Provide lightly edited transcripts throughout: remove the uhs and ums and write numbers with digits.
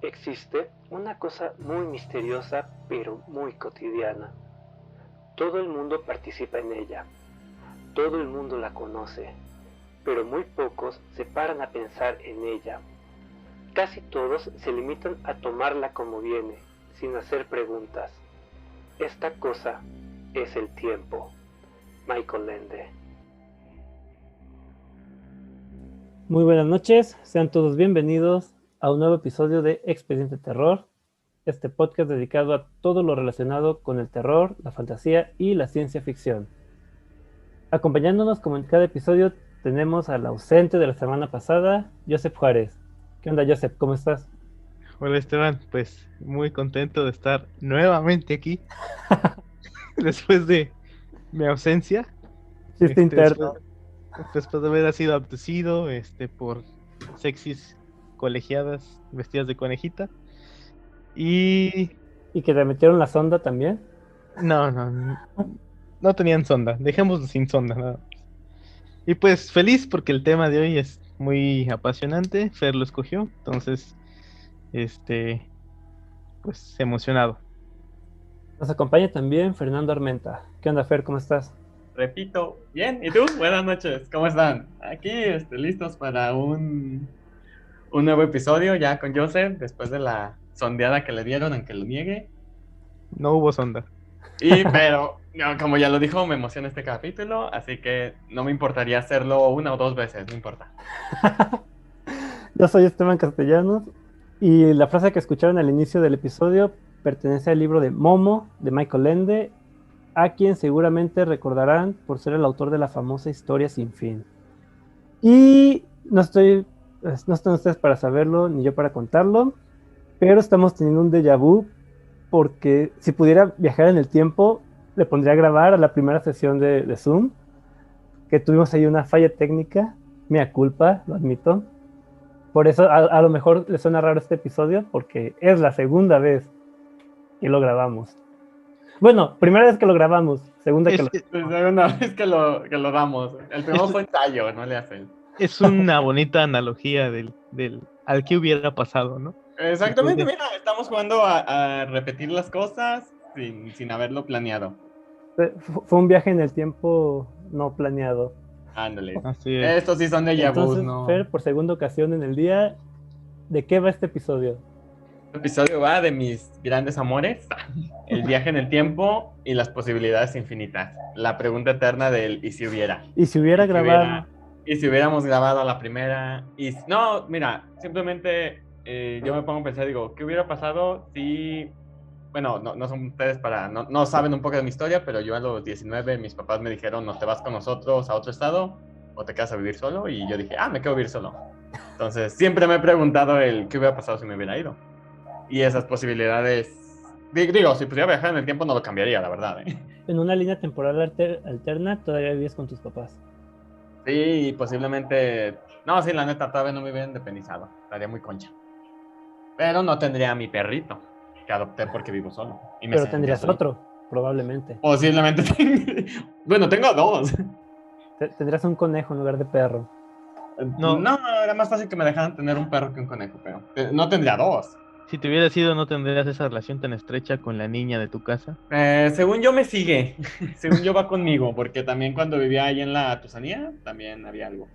Existe una cosa muy misteriosa pero muy cotidiana. Todo el mundo participa en ella, todo el mundo la conoce, pero muy pocos se paran a pensar en ella. Casi todos se limitan a tomarla como viene, sin hacer preguntas. Esta cosa es el tiempo. Michael Ende. Muy buenas noches, sean todos bienvenidos a un nuevo episodio de Expediente Terror, este podcast dedicado a todo lo relacionado con el terror, la fantasía y la ciencia ficción. Acompañándonos como en cada episodio tenemos al ausente de la semana pasada, Joseph Juárez. ¿Qué onda, Joseph? ¿Cómo estás? Hola Esteban, pues muy contento de estar nuevamente aquí después de mi ausencia, Chiste después, interno. después de haber sido abducido por sexys colegiadas vestidas de conejita. Y ¿Y que te metieron la sonda también? no, no tenían sonda, dejémoslo sin sonda, nada más. Y pues feliz porque el tema de hoy es muy apasionante, Fer lo escogió, entonces, pues emocionado. Nos acompaña también Fernando Armenta. ¿Qué onda, Fer? ¿Cómo estás? Repito, bien, ¿y tú? Buenas noches, ¿cómo están? Aquí, listos para un nuevo episodio ya con Joseph, después de la sondeada que le dieron, aunque lo niegue. No hubo sonda. Pero, no, como ya lo dijo, me emociona este capítulo, así que no me importaría hacerlo una o dos veces, no importa. Yo soy Esteban Castellanos y la frase que escucharon al inicio del episodio pertenece al libro de Momo de Michael Ende, a quien seguramente recordarán por ser el autor de la famosa Historia sin fin. Y no están ustedes para saberlo ni yo para contarlo, pero estamos teniendo un déjà vu porque si pudiera viajar en el tiempo le pondría a grabar a la primera sesión de Zoom, que tuvimos ahí una falla técnica, mea culpa, lo admito. Por eso a lo mejor le suena raro este episodio, porque es la segunda vez que lo grabamos. Bueno, primera vez que lo grabamos, segunda que Es, lo... Pues una vez que lo damos. El primero es, fue ensayo, no le hacen. Es una bonita analogía del al que hubiera pasado, ¿no? Si Exactamente, pudiera. mira, estamos jugando a repetir las cosas sin haberlo planeado. Fue un viaje en el tiempo no planeado. Ándale. Así es. Estos sí son de vus, Entonces, ¿no? Fer, por segunda ocasión en el día, ¿de qué va este episodio? El episodio va de mis grandes amores, el viaje en el tiempo y las posibilidades infinitas. La pregunta eterna del ¿y si hubiera? Y si hubiera ¿Y si grabado... hubiera? ¿Y si hubiéramos grabado a la primera? No, mira, simplemente yo me pongo a pensar, digo, ¿qué hubiera pasado si... Bueno, no son ustedes no saben un poco de mi historia, pero yo a los 19 mis papás me dijeron, no te vas con nosotros a otro estado o te quedas a vivir solo. Y yo dije, me quedo a vivir solo. Entonces, siempre me he preguntado qué hubiera pasado si me hubiera ido. Y esas posibilidades, digo, si pudiera viajar en el tiempo no lo cambiaría, la verdad, ¿eh? En una línea temporal alterna, todavía vives con tus papás. Sí, posiblemente... No, sí, la neta, todavía no me hubiera independizado. Estaría muy concha. Pero no tendría a mi perrito, que adopté porque vivo solo. Y me Pero sentiría tendrías solo. otro, probablemente. Posiblemente. Bueno, tengo dos. Tendrías un conejo en lugar de perro. No, No, era más fácil que me dejaran tener un perro que un conejo, pero no tendría dos. si te hubieras ido, no tendrías esa relación tan estrecha con la niña de tu casa. Según yo me sigue, según yo va conmigo, porque también cuando vivía ahí en la Tusanía, también había algo.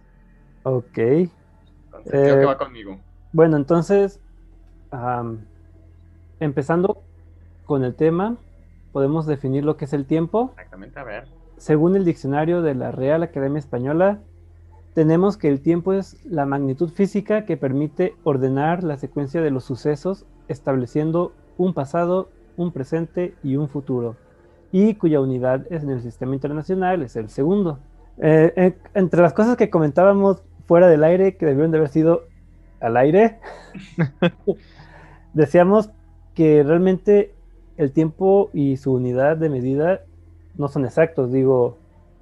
Ok. Entonces creo que va conmigo. Bueno, entonces, um, empezando con el tema, podemos definir lo que es el tiempo. Exactamente, a ver. Según el diccionario de la Real Academia Española, tenemos que el tiempo es la magnitud física que permite ordenar la secuencia de los sucesos, estableciendo un pasado, un presente y un futuro, y cuya unidad en el sistema internacional es el segundo. Entre las cosas que comentábamos fuera del aire, que debieron de haber sido al aire, decíamos que realmente el tiempo y su unidad de medida no son exactos. Digo,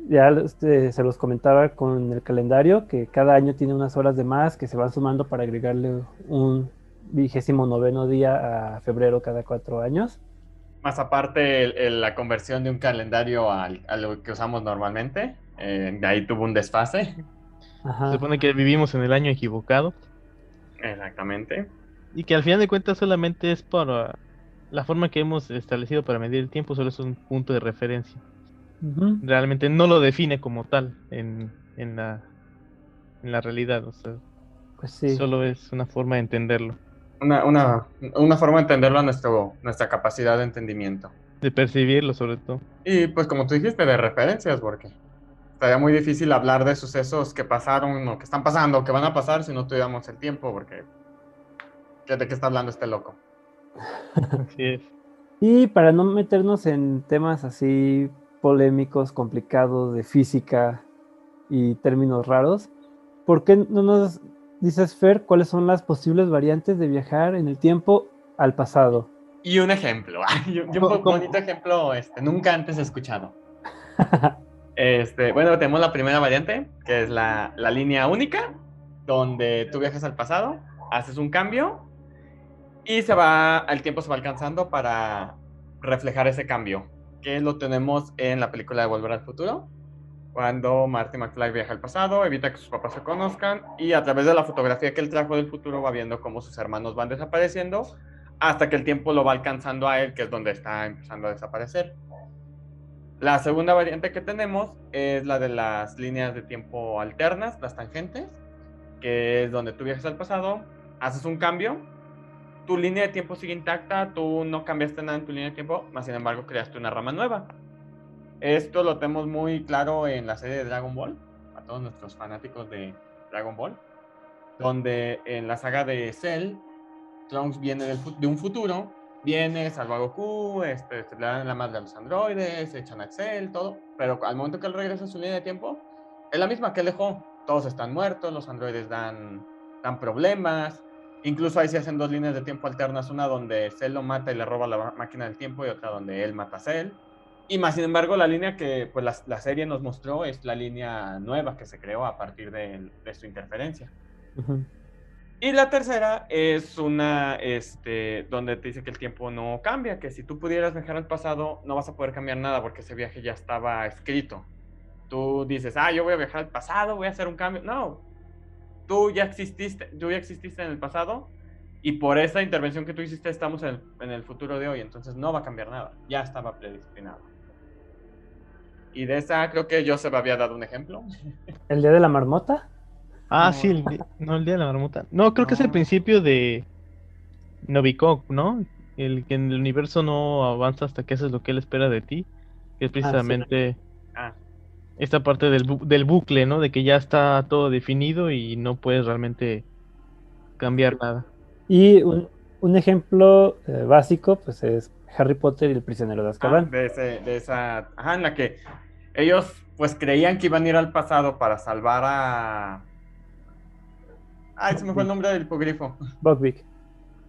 ya se los comentaba con el calendario, que cada año tiene unas horas de más que se van sumando para agregarle un 29º día a febrero cada 4 años. Más aparte, la conversión de un calendario a lo que usamos normalmente, de ahí tuvo un desfase. Se Ajá. supone que vivimos en el año equivocado. Exactamente. Y que al final de cuentas solamente es para la forma que hemos establecido para medir el tiempo, solo es un punto de referencia. Ujú. Realmente no lo define como tal en la realidad, o sea, Pues sí. solo es una forma de entenderlo, Una forma de entenderlo a nuestra capacidad de entendimiento. de percibirlo sobre todo. Y pues como tú dijiste, de referencias, porque estaría muy difícil hablar de sucesos que pasaron o que están pasando o que van a pasar si no tuviéramos el tiempo, porque ¿de qué está hablando este loco? Así es. Y para no meternos en temas así polémicos, complicados de física y términos raros, ¿por qué no nos dices, Fer, cuáles son las posibles variantes de viajar en el tiempo al pasado? Y un ejemplo, y un bonito ejemplo nunca antes escuchado. Bueno, tenemos la primera variante, que es la línea única, donde tú viajas al pasado, haces un cambio y el tiempo se va alcanzando para reflejar ese cambio, que lo tenemos en la película de Volver al Futuro, cuando Marty McFly viaja al pasado, evita que sus papás se conozcan y a través de la fotografía que él trajo del futuro va viendo cómo sus hermanos van desapareciendo hasta que el tiempo lo va alcanzando a él, que es donde está empezando a desaparecer. La segunda variante que tenemos es la de las líneas de tiempo alternas, las tangentes, que es donde tú viajas al pasado, haces un cambio, tu línea de tiempo sigue intacta, tú no cambiaste nada en tu línea de tiempo, más sin embargo creaste una rama nueva. Esto lo tenemos muy claro en la serie de Dragon Ball, a todos nuestros fanáticos de Dragon Ball, donde en la saga de Cell, Trunks viene de un futuro, viene, salva a Goku, se le dan la madre a los androides, se echan a Cell, todo, pero al momento que él regresa a su línea de tiempo, es la misma que él dejó. Todos están muertos, los androides dan problemas, incluso ahí se hacen dos líneas de tiempo alternas, una donde Cell lo mata y le roba la máquina del tiempo y otra donde él mata a Cell. Y más sin embargo, la línea que pues, la serie nos mostró es la línea nueva que se creó a partir de su interferencia. Ujú. Y la tercera es una donde te dice que el tiempo no cambia, que si tú pudieras viajar al pasado no vas a poder cambiar nada porque ese viaje ya estaba escrito. Tú dices, yo voy a viajar al pasado, voy a hacer un cambio. No, tú ya exististe en el pasado y por esa intervención que tú hiciste estamos en el futuro de hoy, entonces no va a cambiar nada, ya estaba predestinado. Y de esa creo que Joseph había dado un ejemplo. ¿El día de la marmota? Ah, No. sí, el día de la marmota. No, creo que es el principio de Novikov, ¿no? El que en el universo no avanza hasta que haces lo que él espera de ti. Que es precisamente esta parte del bucle, ¿no? De que ya está todo definido y no puedes realmente cambiar nada. Y un ejemplo básico, pues es Harry Potter y el prisionero de Azkaban. En la que ellos pues creían que iban a ir al pasado para salvar a... se me fue el nombre del hipogrifo. Buckbeak.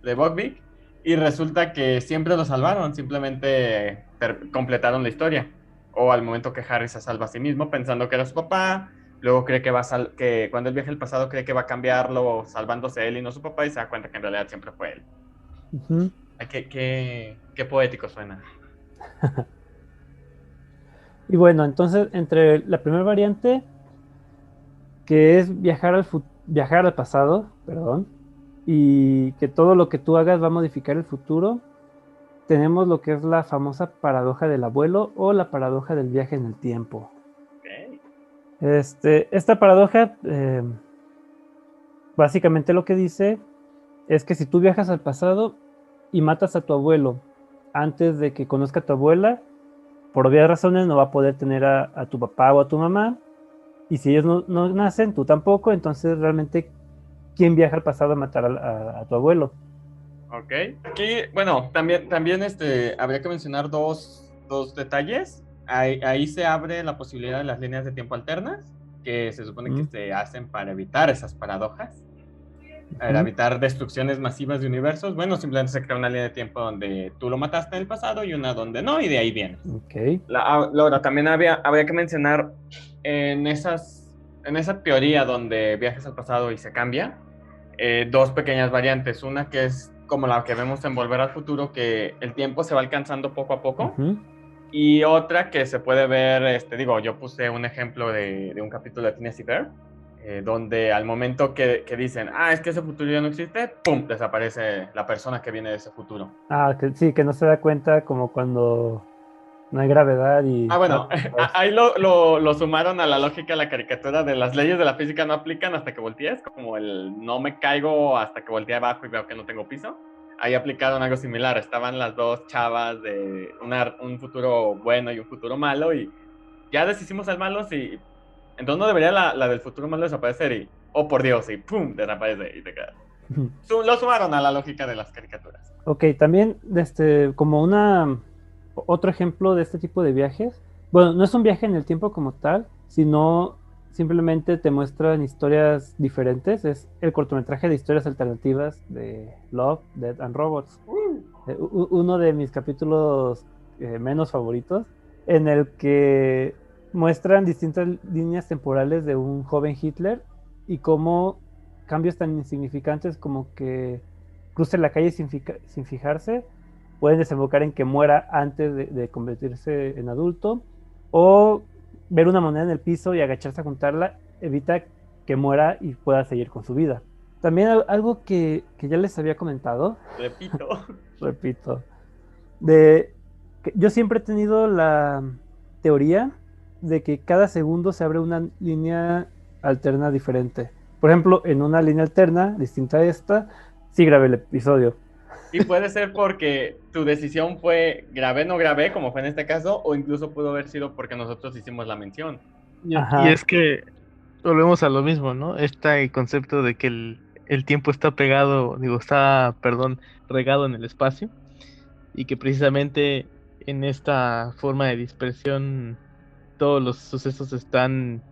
De Buckbeak. Y resulta que siempre lo salvaron, simplemente completaron la historia. O al momento que Harry se salva a sí mismo pensando que era su papá, luego cree que que cuando él viaja al pasado cree que va a cambiarlo salvándose él y no su papá y se da cuenta que en realidad siempre fue él. Uh-huh. Qué poético suena. Y bueno, entonces entre la primera variante, que es viajar al pasado, perdón, y que todo lo que tú hagas va a modificar el futuro, tenemos lo que es la famosa paradoja del abuelo o la paradoja del viaje en el tiempo. Okay. Esta paradoja básicamente lo que dice es que si tú viajas al pasado y matas a tu abuelo antes de que conozca a tu abuela, por obvias razones no va a poder tener a tu papá o a tu mamá, y si ellos no nacen, tú tampoco, entonces realmente, ¿quién viaja al pasado a matar a tu abuelo? Ok. Aquí, bueno, también habría que mencionar dos detalles. Ahí se abre la posibilidad de las líneas de tiempo alternas, que se supone que se hacen para evitar esas paradojas, para evitar destrucciones masivas de universos. Bueno, simplemente se crea una línea de tiempo donde tú lo mataste en el pasado y una donde no, y de ahí viene. Okay. Laura, también habría que mencionar en esa teoría donde viajas al pasado y se cambia, dos pequeñas variantes. Una que es como la que vemos en Volver al Futuro, que el tiempo se va alcanzando poco a poco. Y otra que se puede ver, yo puse un ejemplo de un capítulo de Phineas y Ferb, donde al momento que dicen, es que ese futuro ya no existe, ¡pum!, desaparece la persona que viene de ese futuro. Sí, que no se da cuenta como cuando no hay gravedad y... Bueno, ahí lo sumaron a la lógica de la caricatura de las leyes de la física no aplican hasta que voltees, como el no me caigo hasta que volteé abajo y veo que no tengo piso. Ahí aplicaron algo similar, estaban las dos chavas de un futuro bueno y un futuro malo y ya deshicimos al malo, y entonces no debería la del futuro malo desaparecer y, oh por Dios, y pum, desaparece y te quedas. Lo sumaron a la lógica de las caricaturas. Ok, también como otro ejemplo de este tipo de viajes, bueno, no es un viaje en el tiempo como tal, sino simplemente te muestran historias diferentes, es el cortometraje de historias alternativas de Love, Death and Robots. Uno de mis capítulos menos favoritos, en el que muestran distintas líneas temporales de un joven Hitler y cómo cambios tan insignificantes como que cruce la calle sin fijarse pueden desembocar en que muera antes de convertirse en adulto, o ver una moneda en el piso y agacharse a juntarla evita que muera y pueda seguir con su vida. También algo que ya les había comentado, repito, yo siempre he tenido la teoría de que cada segundo se abre una línea alterna diferente. Por ejemplo, en una línea alterna distinta a esta, sí grabé el episodio. Y puede ser porque tu decisión fue grabé, no grabé, como fue en este caso, o incluso pudo haber sido porque nosotros hicimos la mención. Y es que volvemos a lo mismo, ¿no? Este concepto de que el tiempo está regado en el espacio, y que precisamente en esta forma de dispersión todos los sucesos están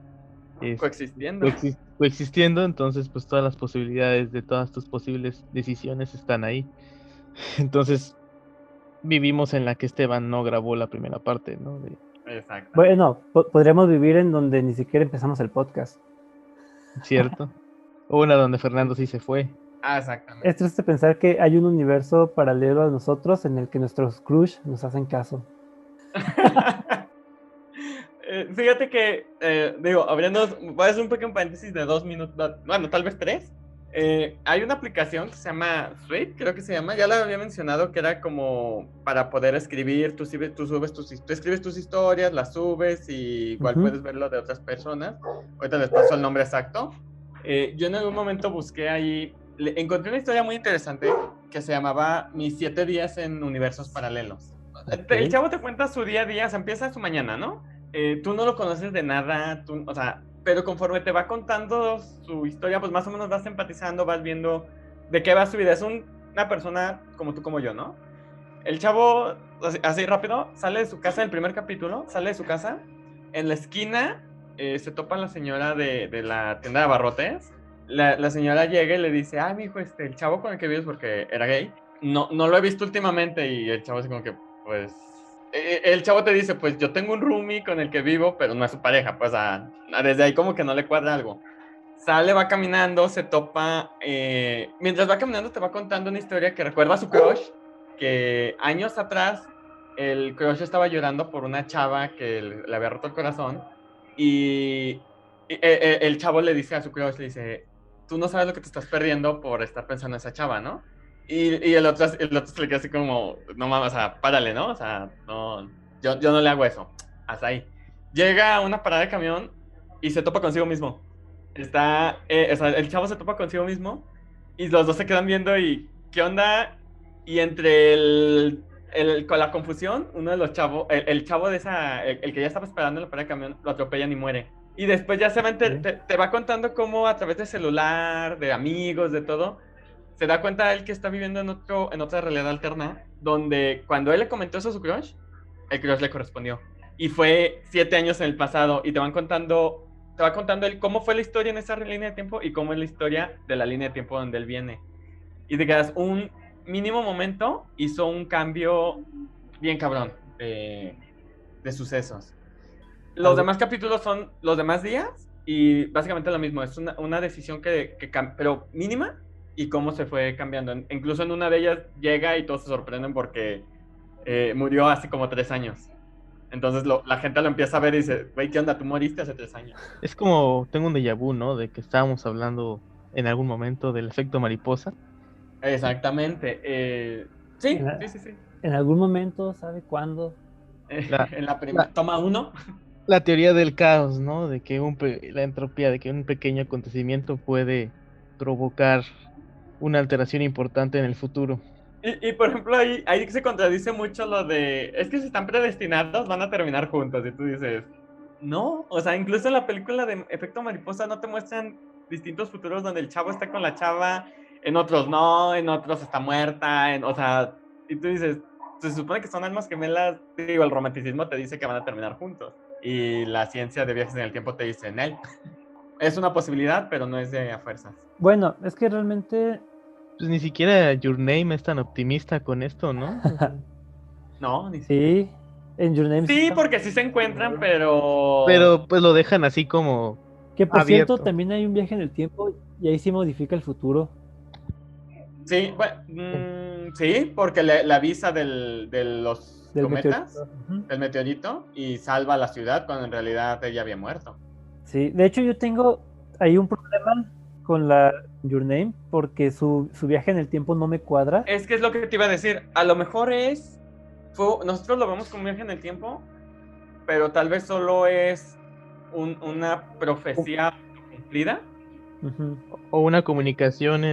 coexistiendo, entonces pues todas las posibilidades de todas tus posibles decisiones están ahí. Entonces vivimos en la que Esteban no grabó la primera parte, ¿no? Exacto. Bueno, podríamos vivir en donde ni siquiera empezamos el podcast. ¿Cierto? O una donde Fernando sí se fue. Exactamente. Es triste pensar que hay un universo paralelo a nosotros en el que nuestros crush nos hacen caso. Fíjate que, voy a hacer un pequeño paréntesis de 2 minutos, bueno, tal vez 3. Hay una aplicación que se llama Suite, creo que se llama, ya la había mencionado, que era como para poder escribir, tú escribes tus historias, las subes y igual puedes ver lo de otras personas. Ahorita les paso el nombre exacto. Yo en algún momento busqué ahí, encontré una historia muy interesante que se llamaba Mis 7 días en universos paralelos. Okay. El chavo te cuenta su día a día, o sea, empieza su mañana, ¿no? Tú no lo conoces de nada, pero conforme te va contando su historia, pues más o menos vas empatizando, vas viendo de qué va su vida. Es una persona como tú, como yo, ¿no? El chavo, así rápido, sale de su casa, el primer capítulo, sale de su casa, en la esquina se topa la señora de la tienda de abarrotes. La señora llega y le dice, mijo, el chavo con el que vives, porque era gay, no lo he visto últimamente, y el chavo así como que, pues... El chavo te dice, pues yo tengo un roomie con el que vivo, pero no es su pareja, pues desde ahí como que no le cuadra algo. Sale, va caminando, se topa, mientras va caminando te va contando una historia que recuerda a su crush, que años atrás el crush estaba llorando por una chava que le había roto el corazón, y el chavo le dice a su crush, le dice, tú no sabes lo que te estás perdiendo por estar pensando en esa chava, ¿no? Y el otro se le queda así como, no mames, párale, ¿no? O sea, no, yo no le hago eso. Hasta ahí. Llega a una parada de camión y se topa consigo mismo. El chavo se topa consigo mismo y los dos se quedan viendo y, ¿qué onda? Y entre con la confusión, uno de los chavos, el chavo de el que ya estaba esperando en la parada de camión, lo atropellan y muere. Y después ya te va contando cómo a través de celular, de amigos, de todo, se da cuenta él que está viviendo en otra realidad alterna, donde cuando él le comentó eso a su crush, el crush le correspondió. Y fue 7 años en el pasado, y te va contando él cómo fue la historia en esa línea de tiempo y cómo es la historia de la línea de tiempo donde él viene. Y te quedas, un mínimo momento hizo un cambio bien cabrón de sucesos. Los demás capítulos son los demás días, y básicamente lo mismo, es una decisión pero mínima, y cómo se fue cambiando. Incluso en una de ellas llega y todos se sorprenden porque murió hace como 3 años. Entonces la gente lo empieza a ver y dice, güey, ¿qué onda? Tú moriste hace 3 años. Es como, tengo un déjà vu, ¿no? De que estábamos hablando en algún momento del efecto mariposa. Exactamente. Sí. En algún momento, ¿sabe cuándo? La, En la la, toma 1. la teoría del caos, ¿no? De que la entropía, de que un pequeño acontecimiento puede provocar una alteración importante en el futuro. Y por ejemplo, ahí se contradice mucho lo de, es que si están predestinados van a terminar juntos. Y tú dices, no, o sea, incluso en la película de Efecto Mariposa no te muestran distintos futuros donde el chavo está con la chava, en otros no, en otros está muerta, o sea, y tú dices, se supone que son almas gemelas, digo, el romanticismo te dice que van a terminar juntos. Y la ciencia de viajes en el tiempo te dice, Nel, es una posibilidad, pero no es de a fuerzas. Bueno, es que realmente... Pues ni siquiera Your Name es tan optimista con esto, ¿no? No, ni Sí, en Your Name sí, porque sí se encuentran, pero... Pero pues lo dejan así como que por abierto. cierto, también hay un viaje en el tiempo y ahí sí modifica el futuro. Sí, bueno, sí, porque le avisa de los cometas, del meteorito, y salva a la ciudad cuando en realidad ella había muerto. Sí, de hecho yo tengo ahí un problema con la Your Name porque su viaje en el tiempo no me cuadra. Es que es lo que te iba a decir, a lo mejor nosotros lo vemos como un viaje en el tiempo, pero tal vez solo es una profecía cumplida. O una comunicación,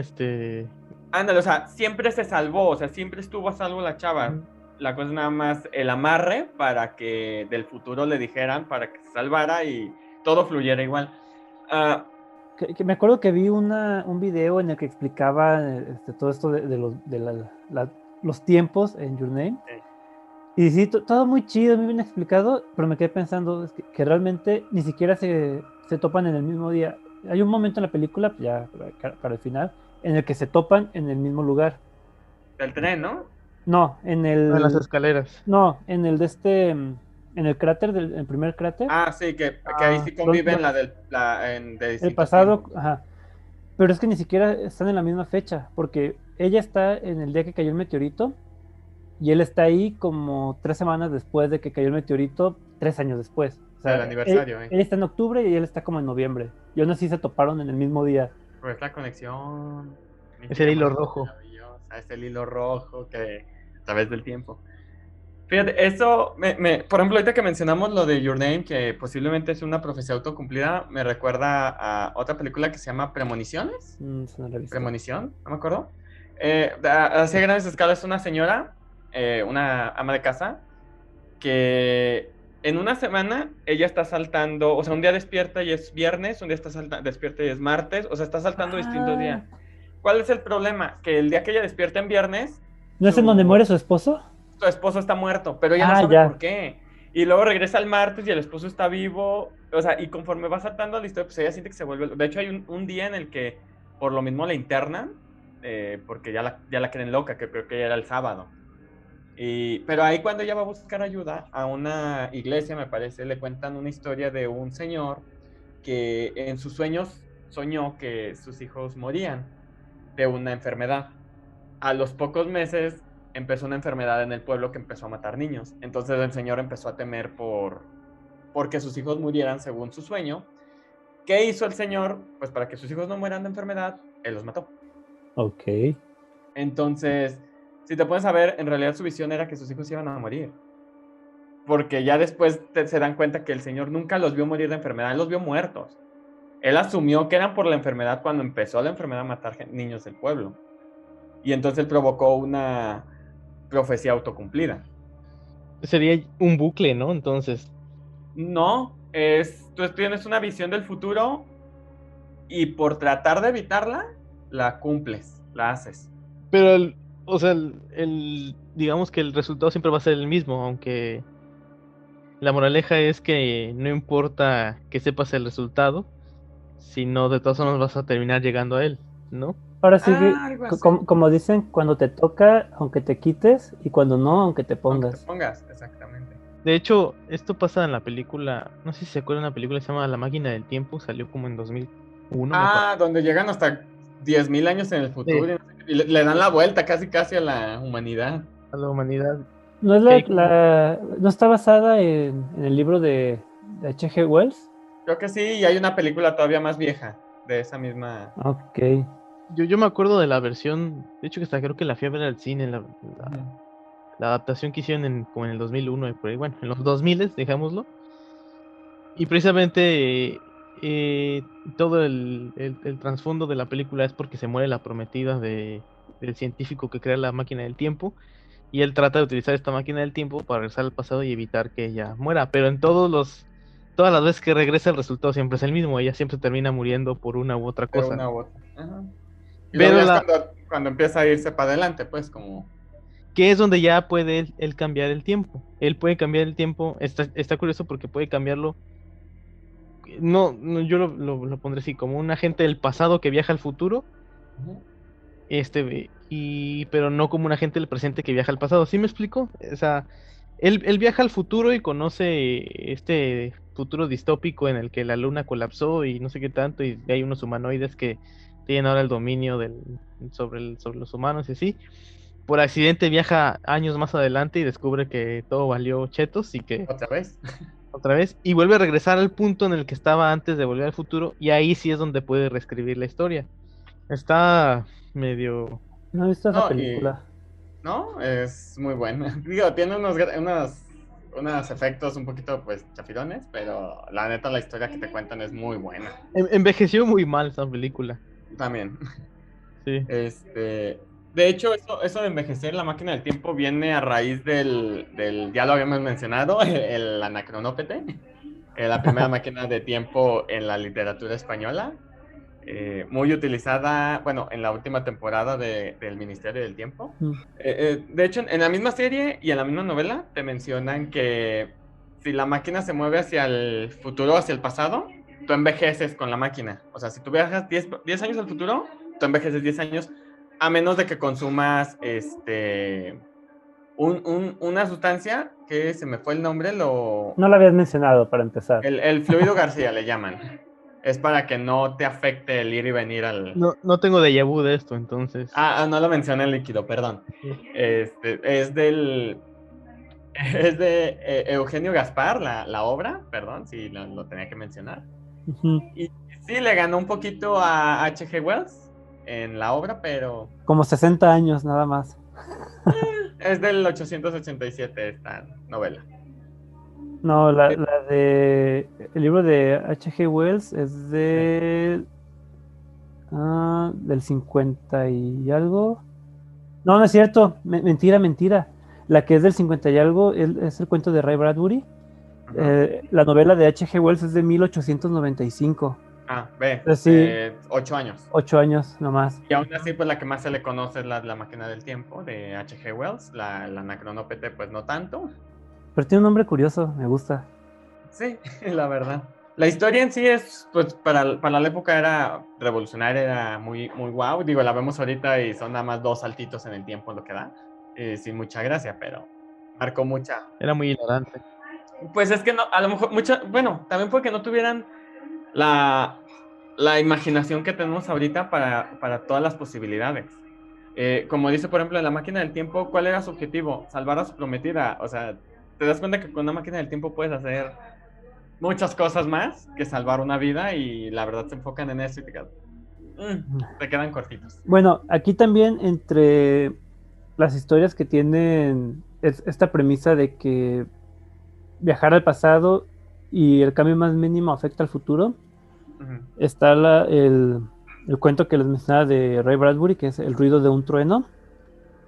Ándale, o sea, siempre se salvó, o sea, siempre estuvo a salvo la chava. La cosa es nada más el amarre para que del futuro le dijeran para que se salvara y todo fluyera igual. Que me acuerdo que vi un video en el que explicaba todo esto de los tiempos en Your Name. Y sí, todo muy chido, muy bien explicado, pero me quedé pensando que realmente ni siquiera se topan en el mismo día. Hay un momento en la película, ya para el final, en el que se topan en el mismo lugar. Del tren, ¿no? No, en las escaleras. No, en el en el cráter, el primer cráter. Ah, sí, que ahí sí conviven el pasado, ajá. Pero es que ni siquiera están en la misma fecha, porque ella está en el día que cayó el meteorito y él está ahí como 3 semanas después de que cayó el meteorito, 3 años después. O sea, el aniversario, él está en octubre y él está como en noviembre. Y aún así se toparon en el mismo día. Pues la conexión. Es el hilo rojo. Es el hilo rojo que a través del tiempo. Fíjate, eso, por ejemplo, ahorita que mencionamos lo de Your Name, que posiblemente es una profecía autocumplida, me recuerda a otra película que se llama Premoniciones. No Premonición, no me acuerdo. Así a grandes escalas es una señora, una ama de casa, que en una semana ella está saltando, o sea, un día despierta y es viernes, un día está despierta y es martes, o sea, está saltando distintos días. ¿Cuál es el problema? Que el día que ella despierta en viernes... ¿No es en donde muere su esposo? Su esposo está muerto, pero ella no sabe por qué. Y luego regresa el martes y el esposo está vivo. O sea, y conforme va saltando la historia, pues ella siente que se vuelve... De hecho, hay un día en el que por lo mismo la internan, porque ya la creen loca, que creo que ya era el sábado. Pero ahí cuando ella va a buscar ayuda a una iglesia, me parece, le cuentan una historia de un señor que en sus sueños soñó que sus hijos morían de una enfermedad. A los pocos meses empezó una enfermedad en el pueblo que empezó a matar niños. Entonces el señor empezó a temer porque sus hijos murieran según su sueño. ¿Qué hizo el señor? Pues para que sus hijos no mueran de enfermedad, él los mató. Ok. Entonces, si te pones a ver, en realidad su visión era que sus hijos iban a morir. Porque ya después se dan cuenta que el señor nunca los vio morir de enfermedad, él los vio muertos. Él asumió que eran por la enfermedad cuando empezó la enfermedad a matar niños del pueblo. Y entonces él provocó una profecía autocumplida. Sería un bucle, ¿no? Entonces. No, tú tienes una visión del futuro y por tratar de evitarla, la cumples, la haces. Pero, o sea, digamos que el resultado siempre va a ser el mismo, aunque la moraleja es que no importa que sepas el resultado, sino de todas formas vas a terminar llegando a él, ¿no? Ahora sí que, como dicen, cuando te toca, aunque te quites, y cuando no, aunque te pongas. Aunque te pongas, exactamente. De hecho, esto pasa en la película, no sé si se acuerdan, una película que se llama La Máquina del Tiempo, salió como en 2001. Donde llegan hasta 10,000 años en el futuro, sí. Y le dan la vuelta casi a la humanidad. A la humanidad. ¿No es Que hay como- no está basada en el libro de H.G. Wells? Creo que sí, y hay una película todavía más vieja de esa misma. Ok. yo me acuerdo de la versión, de hecho que hasta creo que la fui a ver al cine, la adaptación que hicieron como en el 2001, y por ahí, bueno, en los 2000, dejámoslo. Y precisamente eh, todo el trasfondo de la película es porque se muere la prometida del científico que crea la máquina del tiempo. Y él trata de utilizar esta máquina del tiempo para regresar al pasado y evitar que ella muera. Pero todas las veces que regresa el resultado siempre es el mismo. Ella siempre termina muriendo por una u otra De cosa. una u otra. Ajá. Y luego Pero ya es cuando empieza a irse para adelante, pues como. que es donde ya puede él cambiar el tiempo. Él puede cambiar el tiempo. Está curioso porque puede cambiarlo. No, yo lo pondré así, como un agente del pasado que viaja al futuro, Ujú. pero no como un agente del presente que viaja al pasado. ¿Sí me explico? O sea, él viaja al futuro y conoce este futuro distópico en el que la luna colapsó y no sé qué tanto, y hay unos humanoides que tienen ahora el dominio sobre los humanos y así. Por accidente viaja años más adelante y descubre que todo valió chetos y que Otra vez. otra vez, y vuelve a regresar al punto en el que estaba antes de volver al futuro, y ahí sí es donde puede reescribir la historia. Está medio... No he visto esa No, y. película. No, es muy buena. Digo, tiene unos efectos un poquito, pues, chafirones, pero la neta, la historia que te cuentan es muy buena. Envejeció muy mal esa película. También. Sí. De hecho, eso de envejecer la máquina del tiempo viene a raíz ya lo habíamos mencionado, el anacronópete, la primera máquina de tiempo en la literatura española, muy utilizada, bueno, en la última temporada del Ministerio del Tiempo. Mm. De hecho, en la misma serie y en la misma novela te mencionan que si la máquina se mueve hacia el futuro o hacia el pasado, tú envejeces con la máquina. O sea, si tú viajas 10 años al futuro, tú envejeces 10 años, a menos de que consumas una sustancia que se me fue el nombre, No la habías mencionado para empezar. el fluido García le llaman. Es para que no te afecte el ir y venir al. No tengo déjà vu de esto, entonces. No lo mencioné el líquido, perdón. Sí. Es de Eugenio Gaspar, la obra, perdón, si lo tenía que mencionar. Ujú. Y sí, le ganó un poquito a H.G. Wells en la obra, pero Como 60 años nada más. es del 887 esta novela. No, la de el libro de H.G. Wells es del 50 y algo. No, no es cierto. Mentira. La que es del 50 y algo es el cuento de Ray Bradbury. La novela de H.G. Wells es de 1895. Ve, Es sí, 8 años. 8 años nomás. Y aún así, pues la que más se le conoce es la máquina del tiempo de H.G. Wells, la anacronópete, pues no tanto. Pero tiene un nombre curioso, me gusta. Sí, la verdad. La historia en sí es, pues, para la época era revolucionaria, era muy, muy guau. Digo, la vemos ahorita y son nada más 2 saltitos en el tiempo lo que da. Sin mucha gracia, pero marcó mucha. Era muy ignorante. Pues es que no, a lo mejor bueno, también porque no tuvieran la imaginación que tenemos ahorita para todas las posibilidades. Como dice, por ejemplo, en la máquina del tiempo, ¿cuál era su objetivo? Salvar a su prometida. O sea, te das cuenta que con una máquina del tiempo puedes hacer muchas cosas más que salvar una vida y la verdad se enfocan en eso y te quedan cortitos. Bueno, aquí también entre las historias que tienen esta premisa de que viajar al pasado y el cambio más mínimo afecta al futuro, está el cuento que les mencionaba de Ray Bradbury, que es El ruido de un trueno,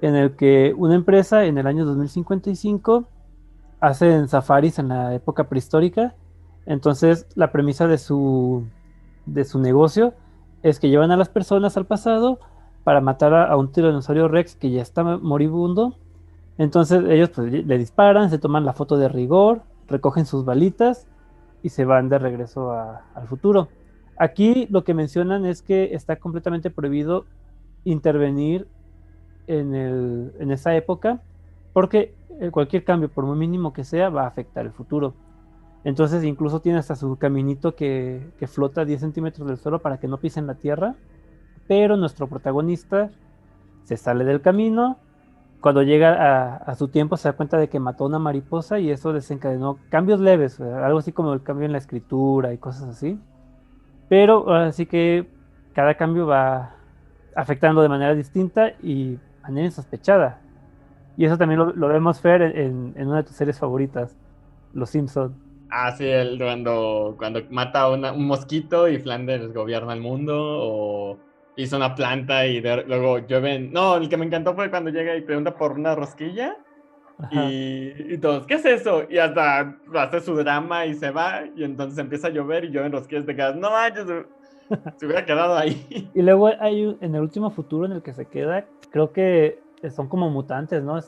en el que una empresa en el año 2055 hacen safaris en la época prehistórica. Entonces la premisa de su negocio es que llevan a las personas al pasado para matar a un tiranosaurio Rex que ya está moribundo. Entonces ellos pues, le disparan, se toman la foto de rigor, recogen sus balitas y se van de regreso al futuro. Aquí lo que mencionan es que está completamente prohibido intervenir en esa época porque cualquier cambio, por muy mínimo que sea, va a afectar el futuro. Entonces incluso tiene hasta su caminito que flota a 10 centímetros del suelo para que no pisen la tierra, pero nuestro protagonista se sale del camino, cuando llega a su tiempo se da cuenta de que mató a una mariposa y eso desencadenó cambios leves, algo así como el cambio en la escritura y cosas así. Pero así que cada cambio va afectando de manera distinta y manera insospechada. Y eso también lo vemos, Fer, en una de tus series favoritas, Los Simpson. Ah, sí, cuando mata a un mosquito y Flanders gobierna el mundo, o hizo una planta y luego llueven. No, el que me encantó fue cuando llega y pregunta por una rosquilla Ajá. y todos, ¿qué es eso? Y hasta hace su drama y se va, y entonces empieza a llover y llueven rosquillas de gas. No manches, se hubiera quedado ahí. Y luego en el último futuro en el que se queda, creo que son como mutantes, ¿no?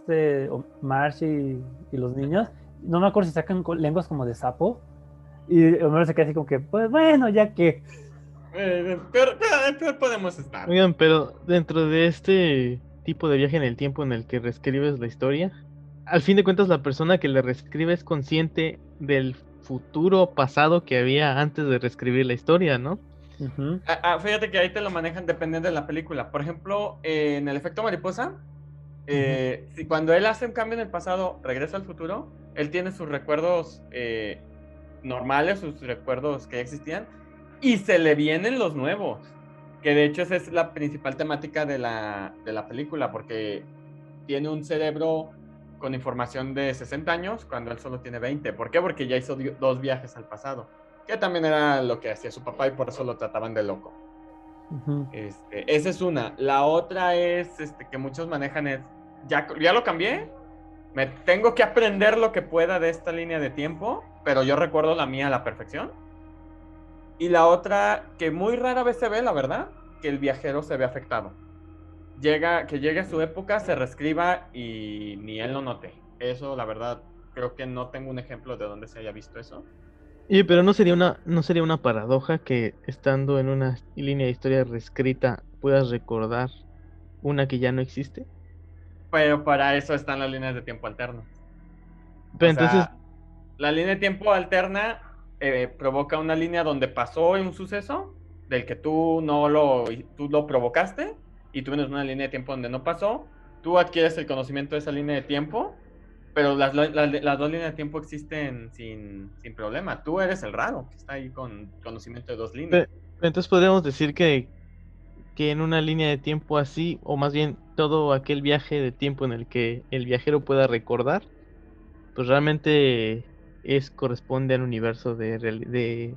Marsh y los niños. No me acuerdo si sacan lenguas como de sapo. Y Homero se queda así como que, pues bueno, ya que. Peor podemos estar. Oigan, pero dentro de este tipo de viaje en el tiempo en el que reescribes la historia, al fin de cuentas la persona que le reescribe es consciente del futuro pasado que había antes de reescribir la historia, ¿no? Uh-huh. Fíjate que ahí te lo manejan dependiendo de la película. Por ejemplo, en El efecto mariposa, si cuando él hace un cambio en el pasado, regresa al futuro, él tiene sus recuerdos normales, sus recuerdos que ya existían, y se le vienen los nuevos. Que de hecho esa es la principal temática de la película, porque tiene un cerebro con información de 60 años cuando él solo tiene 20. ¿Por qué? Porque ya hizo 2 viajes al pasado, que también era lo que hacía su papá y por eso lo trataban de loco. Uh-huh. Esa es una. La otra es que muchos manejan es, ya lo cambié, me tengo que aprender lo que pueda de esta línea de tiempo, pero yo recuerdo la mía a la perfección. Y la otra, que muy rara vez se ve, la verdad, que el viajero se ve afectado. Que llegue a su época, se reescriba y ni él lo note. Eso, la verdad, creo que no tengo un ejemplo de donde se haya visto eso. Pero no sería una paradoja que estando en una línea de historia reescrita puedas recordar una que ya no existe. Pero para eso están las líneas de tiempo alternas. Pero O entonces, sea, la línea de tiempo alterna provoca una línea donde pasó un suceso del que tú lo provocaste, y tú tienes una línea de tiempo donde no pasó. Tú adquieres el conocimiento de esa línea de tiempo, pero las dos líneas de tiempo existen sin problema. Tú eres el raro que está ahí con conocimiento de 2 líneas. pero entonces podríamos decir que en una línea de tiempo así, o más bien todo aquel viaje de tiempo en el que el viajero pueda recordar, pues realmente corresponde al universo de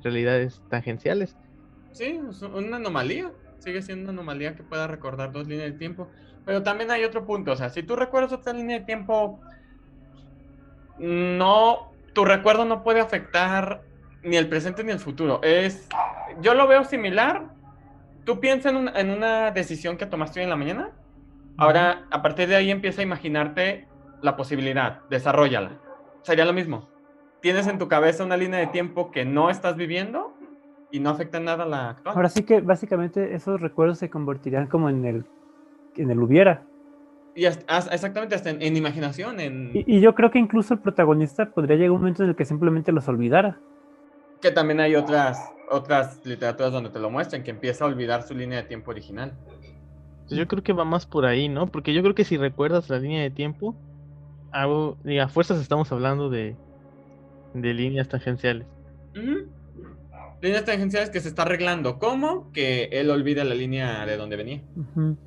realidades tangenciales. Sí, es una anomalía. Sigue siendo una anomalía que pueda recordar 2 líneas de tiempo. Pero también hay otro punto. O sea, si tú recuerdas otra línea de tiempo, tu recuerdo no puede afectar ni el presente ni el futuro. Yo lo veo similar. Tú piensas en una decisión que tomaste hoy en la mañana. Ahora, a partir de ahí empieza a imaginarte la posibilidad. Desarróllala. Sería lo mismo. Tienes en tu cabeza una línea de tiempo que no estás viviendo y no afecta en nada la actual. Ahora sí que básicamente esos recuerdos se convertirían como en el hubiera. Y exactamente, hasta en imaginación. Y yo creo que incluso el protagonista podría llegar un momento en el que simplemente los olvidara. Que también hay otras literaturas donde te lo muestran, que empieza a olvidar su línea de tiempo original. Yo creo que va más por ahí, ¿no? Porque yo creo que si recuerdas la línea de tiempo, a fuerzas estamos hablando de líneas tangenciales. Líneas tangenciales que se está arreglando. ¿Cómo? Que él olvida la línea de donde venía. Uh-huh.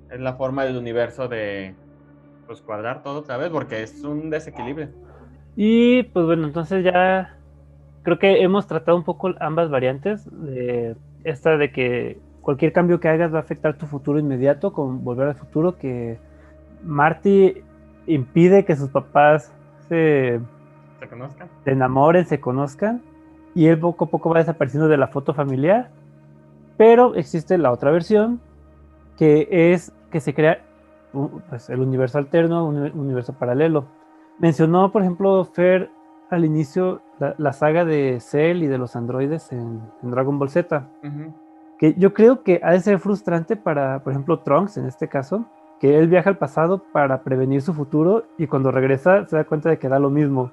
Es la forma del universo de pues cuadrar todo otra vez, porque es un desequilibrio. Y pues bueno, entonces ya creo que hemos tratado un poco ambas variantes. Esta de que cualquier cambio que hagas va a afectar tu futuro inmediato, con Volver al Futuro, que Marty impide que sus papás se enamoren, se conozcan, y él poco a poco va desapareciendo de la foto familiar. Pero existe la otra versión, que es que se crea pues, el universo alterno, un universo paralelo. Mencionó, por ejemplo, Fer al inicio la saga de Cell y de los androides en Dragon Ball Z. Uh-huh. Que yo creo que ha de ser frustrante para, por ejemplo, Trunks en este caso, que él viaja al pasado para prevenir su futuro y cuando regresa se da cuenta de que da lo mismo,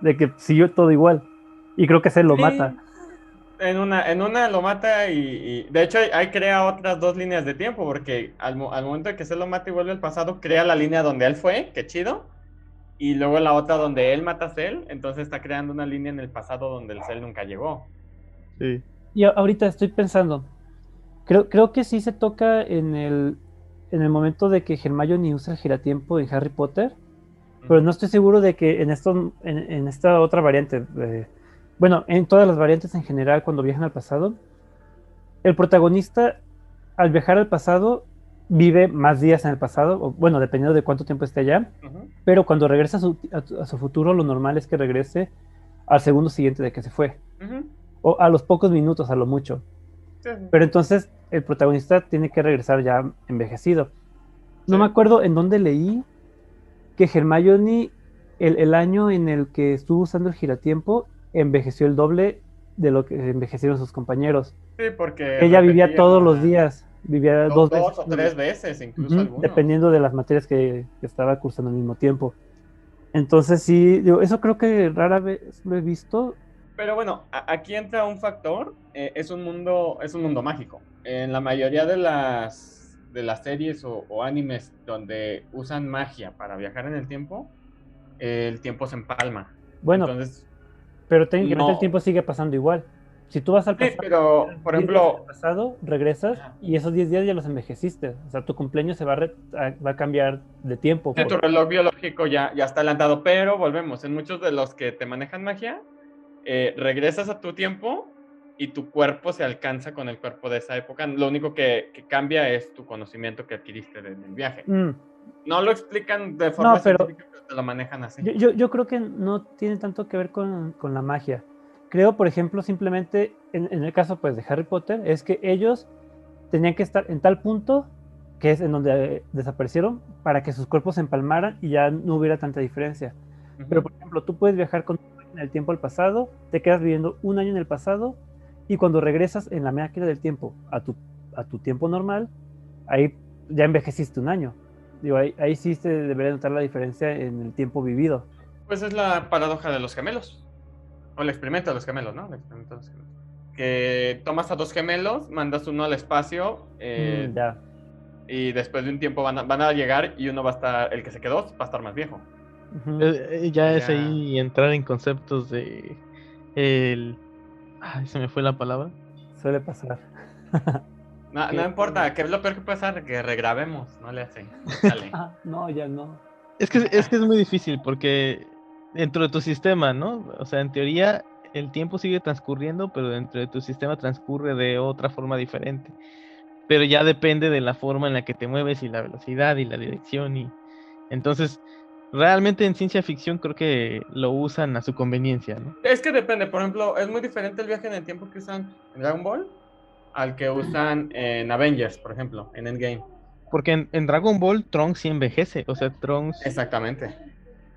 de que siguió todo igual. Y creo que Cell lo mata. En una lo mata de hecho ahí crea otras dos líneas de tiempo, porque al momento de que se lo mata y vuelve al pasado, crea la línea donde él fue, qué chido, y luego la otra donde él mata a Cell, entonces está creando una línea en el pasado donde el Cell nunca llegó. Sí. Y ahorita estoy pensando, creo que sí se toca en el momento de que Hermione usa el giratiempo en Harry Potter, pero no estoy seguro de que en esta otra variante, bueno, en todas las variantes en general, cuando viajan al pasado, el protagonista, al viajar al pasado, vive más días en el pasado, o, bueno, dependiendo de cuánto tiempo esté allá, pero cuando regresa a su futuro, lo normal es que regrese al segundo siguiente de que se fue, o a los pocos minutos, a lo mucho. Sí. Pero entonces el protagonista tiene que regresar ya envejecido. No me acuerdo en dónde leí que Hermione, el año en el que estuvo usando el giratiempo, envejeció el doble de lo que envejecieron sus compañeros. Sí, porque Ella vivía todos los días, vivía dos veces. Dos o tres veces, incluso algunos. Dependiendo de las materias que estaba cursando al mismo tiempo. Entonces sí, digo, eso creo que rara vez lo he visto. Pero bueno, aquí entra un factor, es un mundo mágico. En la mayoría de las series o animes donde usan magia para viajar en el tiempo se empalma. Bueno, entonces, pero técnicamente el tiempo sigue pasando igual. Si tú vas al pasado, sí, pero por ejemplo, pasado, regresas y esos 10 días ya los envejeciste. O sea, tu cumpleaños se va a cambiar de tiempo. Tu reloj biológico ya está adelantado, pero volvemos, en muchos de los que te manejan magia, regresas a tu tiempo y tu cuerpo se alcanza con el cuerpo de esa época. Lo único que cambia es tu conocimiento que adquiriste del viaje. No lo explican de forma científica, pero te lo manejan así. Yo creo que no tiene tanto que ver con la magia. Creo, por ejemplo, simplemente en el caso pues de Harry Potter, es que ellos tenían que estar en tal punto, que es en donde desaparecieron, para que sus cuerpos se empalmaran y ya no hubiera tanta diferencia. Pero, por ejemplo, tú puedes viajar con el tiempo al pasado, te quedas viviendo un año en el pasado, y cuando regresas en la máquina del tiempo a tu tiempo normal, ahí ya envejeciste un año. Digo, ahí sí se debería notar la diferencia en el tiempo vivido. Pues es la paradoja de los gemelos. O el experimento de los gemelos, ¿no? El experimento de los gemelos. Que tomas a dos gemelos, mandas uno al espacio, y después de un tiempo van a llegar y uno va a estar, el que se quedó va a estar más viejo. Ya es ahí entrar en conceptos de se me fue la palabra. Suele pasar. No importa, que es lo peor que puede pasar, que regrabemos, no le hacen. No, ya no. Es que es muy difícil porque dentro de tu sistema, ¿no? O sea, en teoría el tiempo sigue transcurriendo, pero dentro de tu sistema transcurre de otra forma diferente. Pero ya depende de la forma en la que te mueves y la velocidad y la dirección. Y entonces, realmente en ciencia ficción creo que lo usan a su conveniencia, ¿no? Es que depende, por ejemplo, es muy diferente el viaje en el tiempo que usan en Dragon Ball al que usan en Avengers, por ejemplo, en Endgame. Porque en Dragon Ball Trunks sí envejece, o sea, Trunks... Exactamente.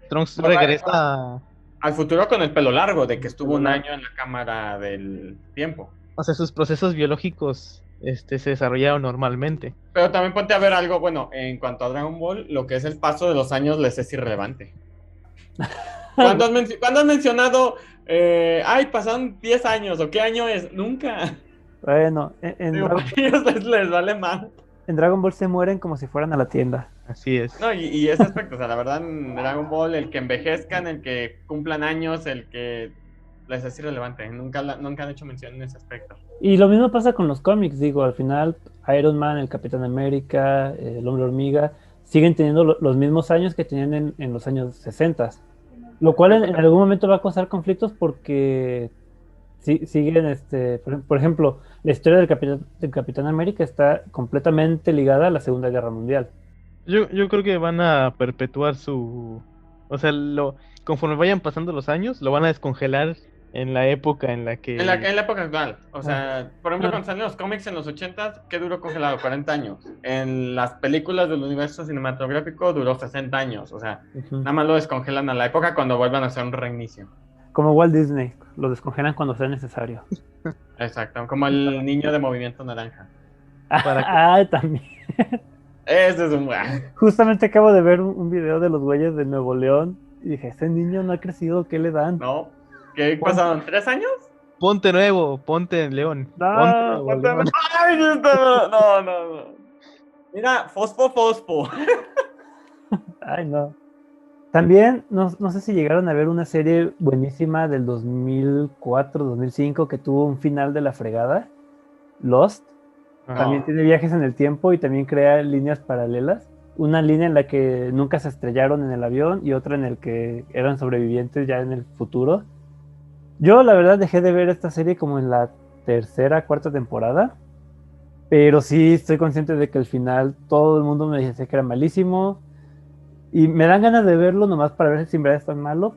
Trunks regresa... al futuro con el pelo largo, de que estuvo un año en la cámara del tiempo. O sea, sus procesos biológicos se desarrollaron normalmente. Pero también ponte a ver algo, bueno, en cuanto a Dragon Ball, lo que es el paso de los años les es irrelevante. ¿Cuándo has mencionado, pasaron 10 años, o qué año es? Nunca. Bueno, ellos les vale mal. En Dragon Ball se mueren como si fueran a la tienda. Así es. No, y ese aspecto, o sea, la verdad, en Dragon Ball, el que envejezcan, el que cumplan años, el que les es irrelevante. Nunca han hecho mención en ese aspecto. Y lo mismo pasa con los cómics, digo, al final Iron Man, el Capitán América, el Hombre Hormiga, siguen teniendo los mismos años que tenían en los años 60. Lo cual en algún momento va a causar conflictos porque siguen, por ejemplo, la historia del Capitán América está completamente ligada a la Segunda Guerra Mundial. Yo creo que van a perpetuar su... O sea, conforme vayan pasando los años, lo van a descongelar en la época en la que... En la época actual. O sea, por ejemplo, cuando salieron los cómics en los 80, ¿qué duró congelado? 40 años. En las películas del universo cinematográfico duró 60 años. O sea, nada más lo descongelan a la época cuando vuelvan a hacer un reinicio. Como Walt Disney, lo descongelan cuando sea necesario. Exacto, como el niño de Movimiento Naranja. También. Ese es un... Justamente acabo de ver un video de los güeyes de Nuevo León y dije, ese niño no ha crecido, ¿qué le dan? No, ¿qué pasaron? ¿3 años? Ponte nuevo, ponte León. No, Ponte nuevo, León. Ay, no. Mira, fosfo. Ay, no. También, no sé si llegaron a ver una serie buenísima del 2004, 2005 que tuvo un final de la fregada, Lost. También No. tiene viajes en el tiempo y también crea líneas paralelas. Una línea en la que nunca se estrellaron en el avión y otra en el que eran sobrevivientes ya en el futuro. Yo la verdad dejé de ver esta serie como en la tercera, cuarta temporada, pero sí estoy consciente de que al final todo el mundo me decía que era malísimo y me dan ganas de verlo nomás para ver si en verdad es tan malo,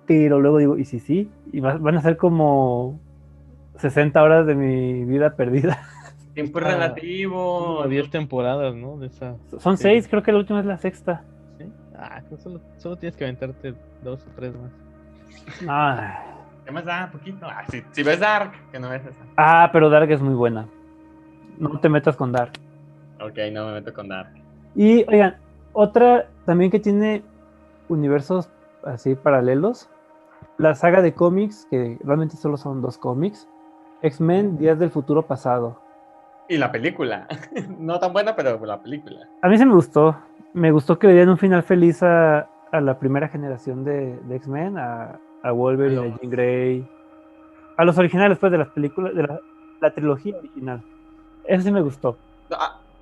pero luego digo, ¿y si sí? Y van a ser como 60 horas de mi vida perdida. Tiempo Ah, relativo. Como 10 temporadas, ¿no? De esa. Son Sí. 6, creo que la última es la sexta. ¿Sí? Pues solo tienes que aventarte 2 o 3 más. Ah, ¿Qué más da? Poquito. Si ves Dark, que no ves esa. pero Dark es muy buena. No te metas con Dark. Ok, no me meto con Dark. Y oigan, otra también que tiene universos así paralelos, la saga de cómics, que realmente solo son 2 cómics, X-Men, Días del Futuro Pasado. Y la película. No tan buena, pero la película. A mí sí me gustó que le dieran un final feliz a la primera generación de X-Men, a Wolverine, a Jean Grey, a los originales pues de las películas, de la trilogía original. Eso sí me gustó.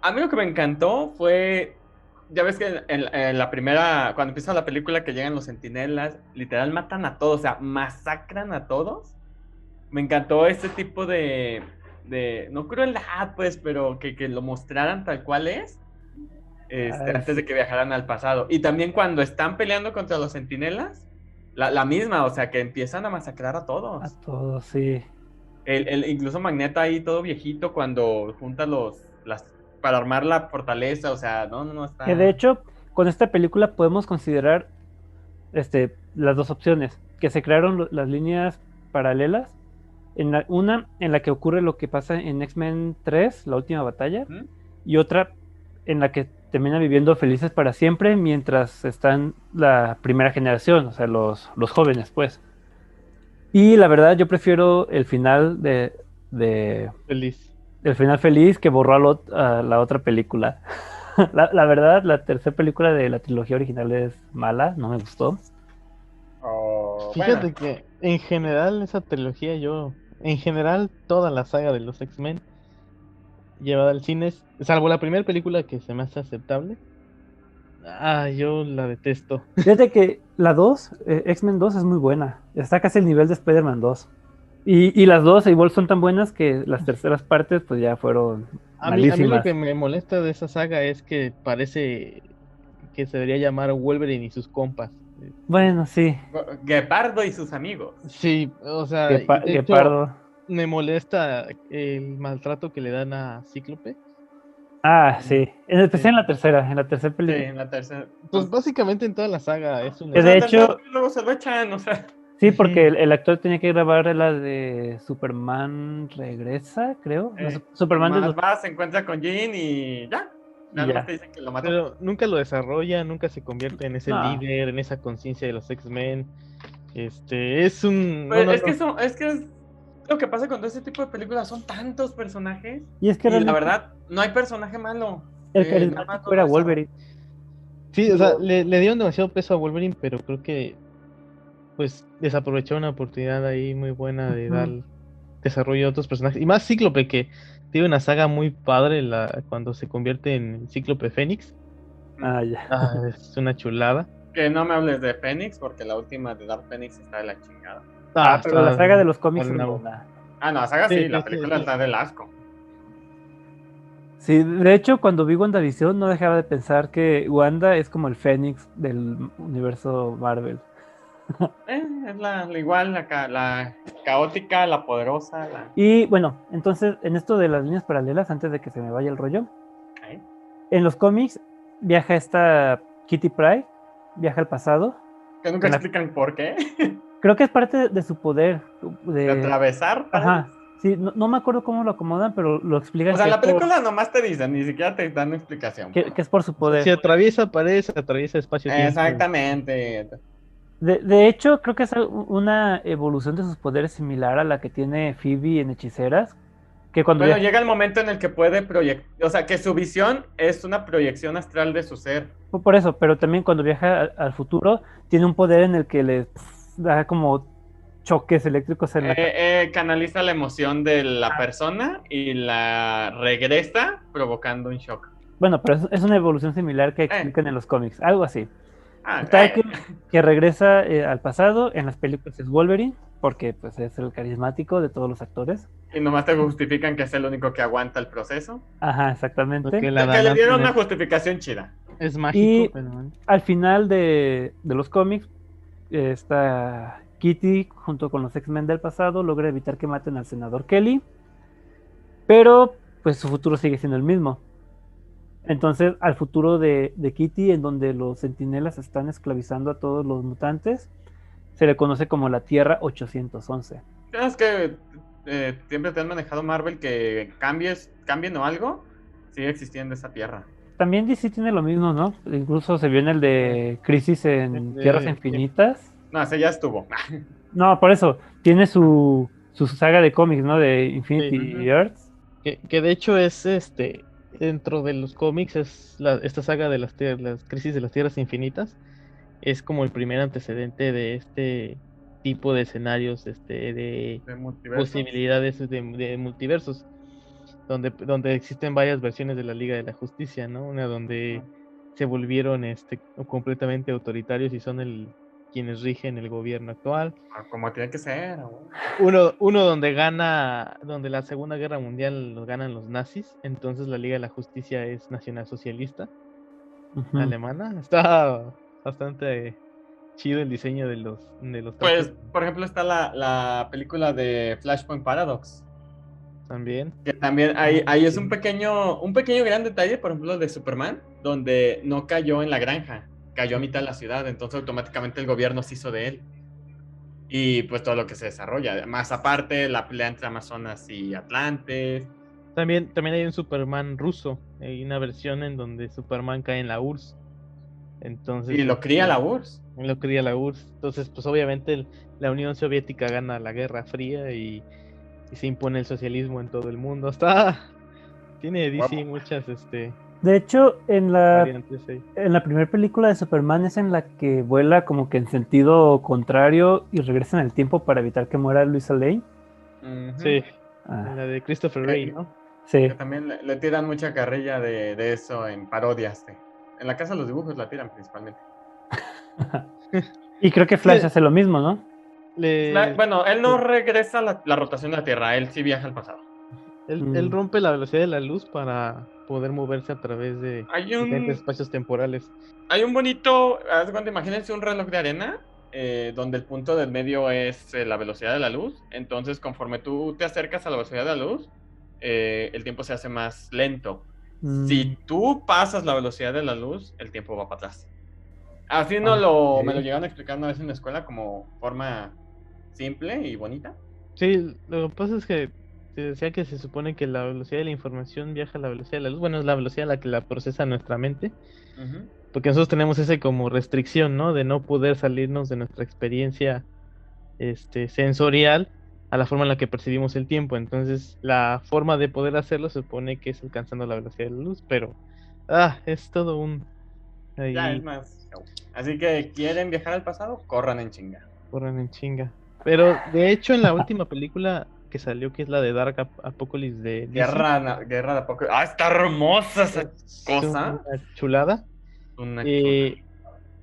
A mí lo que me encantó fue, ya ves que en la primera, cuando empieza la película que llegan los centinelas, literal matan a todos, o sea, masacran a todos. Me encantó este tipo de no crueldad, pues, pero que lo mostraran tal cual es, antes de que viajaran al pasado. Y también cuando están peleando contra los centinelas, la misma, o sea, que empiezan a masacrar a todos. A todos, sí. Incluso Magneto ahí todo viejito cuando junta para armar la fortaleza, o sea, no está. Que de hecho, con esta película podemos considerar las 2 opciones, que se crearon las líneas paralelas, una en la que ocurre lo que pasa en X-Men 3, la última batalla, y otra en la que terminan viviendo felices para siempre mientras están la primera generación, o sea, los jóvenes, pues. Y la verdad, yo prefiero el final Feliz. el final feliz que borró a la otra película. La verdad, la tercera película de la trilogía original es mala, no me gustó. Fíjate que en general esa trilogía en general toda la saga de los X-Men llevada al cine, salvo la primera película que se me hace aceptable, yo la detesto. Fíjate que la 2, X-Men 2 es muy buena, está casi el nivel de Spider-Man 2. Y las 2 igual son tan buenas que las terceras partes pues ya fueron malísimas. A mí lo que me molesta de esa saga es que parece que se debería llamar Wolverine y sus compas. Bueno, sí. Gepardo y sus amigos. Sí, o sea, Gepardo. Me molesta el maltrato que le dan a Cíclope. Sí. En especial en la tercera película. Sí, en la tercera. Pues básicamente en toda la saga es un... De hecho... Luego se lo echan, o sea... Sí, porque el actor tenía que grabar la de Superman Regresa, creo. Superman se encuentra con Jean y ya. Nada te dicen que lo mató. Pero nunca lo desarrolla, nunca se convierte en ese líder, en esa conciencia de los X-Men. Es un... Pues es que lo que pasa con todo este tipo de películas, son tantos personajes. Y es que la verdad, no hay personaje malo. El carismático era Wolverine. Sí, o sea, le dieron demasiado peso a Wolverine, pero creo que pues desaprovechó una oportunidad ahí muy buena de dar desarrollo a otros personajes. Y más Cíclope, que tiene una saga muy padre cuando se convierte en Cíclope Fénix. Es una chulada. Que no me hables de Fénix, porque la última de Dark Fénix está de la chingada. Pero la saga de los cómics es buena. No, la saga sí, la película está del asco. Sí, de hecho, cuando vi WandaVision no dejaba de pensar que Wanda es como el Fénix del universo Marvel. Es igual, la caótica, la poderosa. Y bueno, entonces, en esto de las líneas paralelas, antes de que se me vaya el rollo, en los cómics viaja esta Kitty Pryde, viaja al pasado. Que nunca explican por qué. Creo que es parte de su poder. ¿De atravesar? Ajá. Sí, no me acuerdo cómo lo acomodan, pero lo explican. O sea, la película nomás te dicen, ni siquiera te dan explicación. Que es por su poder. Si atraviesa paredes, atraviesa espacio-tiempo. Exactamente. De hecho, creo que es una evolución de sus poderes similar a la que tiene Phoebe en Hechiceras, que cuando Bueno, viaja, llega el momento en el que puede proyectar, o sea, que su visión es una proyección astral de su ser. por eso, pero también cuando viaja al futuro, tiene un poder en el que le da como choques eléctricos en la cabeza. Canaliza la emoción de la persona y la regresa provocando un shock. Bueno, pero es una evolución similar que Eh, explican en los cómics, algo así. ah, Total eh. que regresa al pasado, en las películas es Wolverine, porque pues es el carismático de todos los actores. Y nomás te justifican que es el único que aguanta el proceso. Ajá, exactamente. Porque el Que le dieron adamantium una justificación chida. es mágico, Y pero al final de los cómics, está Kitty junto con los X-Men del pasado, logra evitar que maten al senador Kelly, pero pues su futuro sigue siendo el mismo. Entonces, al futuro de Kitty, en donde los centinelas están esclavizando a todos los mutantes, se le conoce como la Tierra 811. Es que siempre te han manejado Marvel que cambien o algo, sigue existiendo esa tierra. También DC tiene lo mismo, ¿no? Incluso se vio en el de Crisis en Tierras Infinitas. No, ese ya estuvo. No, por eso, tiene su saga de cómics, ¿no? De Infinity Sí. Earths. que de hecho es dentro de los cómics es esta saga de las crisis de las tierras infinitas es como el primer antecedente de este tipo de escenarios de De multiversos. posibilidades de multiversos donde existen varias versiones de la Liga de la Justicia, ¿no? Una donde se volvieron completamente autoritarios y son quienes rigen el gobierno actual. Como tiene que ser. Uno donde donde la Segunda Guerra Mundial lo ganan los nazis, entonces la Liga de la Justicia es nacionalsocialista alemana. Está bastante chido el diseño de los Pues, trajes por ejemplo, está la película de Flashpoint Paradox. también. Que también ahí es un pequeño gran detalle, por ejemplo, de Superman, donde no cayó en la granja, cayó a mitad de la ciudad, entonces automáticamente el gobierno se hizo de él. Y pues todo lo que se desarrolla. Más aparte, la pelea entre Amazonas y Atlantes. También hay un Superman ruso, hay una versión en donde Superman cae en la URSS. Entonces, Y lo cría la URSS. lo cría la URSS. Entonces, pues obviamente la Unión Soviética gana la Guerra Fría y se impone el socialismo en todo el mundo. Tiene DC muchas De hecho, variantes ahí. en la primera película de Superman es en la que vuela como que en sentido contrario y regresa en el tiempo para evitar que muera Luisa Lane. Sí, Ah, la de Christopher Reeve, ¿no? sí. Que también le tiran mucha carrilla de eso en parodias. En la casa de los dibujos la tiran principalmente. Y creo que Flash hace lo mismo, ¿no? Bueno, él no regresa a la rotación de la Tierra, él sí viaja al pasado. Él rompe la velocidad de la luz para poder moverse a través de diferentes espacios temporales. Hay un bonito, haz de cuenta, imagínense un reloj de arena, donde el punto del medio es la velocidad de la luz. Entonces, conforme tú te acercas a la velocidad de la luz, el tiempo se hace más lento. Si tú pasas la velocidad de la luz, el tiempo va para atrás. Así me lo llegaron a explicar una vez en la escuela como forma simple y bonita. Sí, lo que pasa es que te decía que se supone que la velocidad de la información viaja a la velocidad de la luz. Bueno, es la velocidad a la que la procesa nuestra mente. Porque nosotros tenemos ese como restricción, ¿no? De no poder salirnos de nuestra experiencia sensorial a la forma en la que percibimos el tiempo. Entonces, la forma de poder hacerlo se supone que es alcanzando la velocidad de la luz, pero es todo un ya es más. Así que quieren viajar al pasado, corran en chinga. Corran en chinga. Pero de hecho en la última película que salió, que es la de Dark Apocalypse de DC, Guerra de Apocalipsis. Está hermosa esa cosa. una chulada. Una chulada.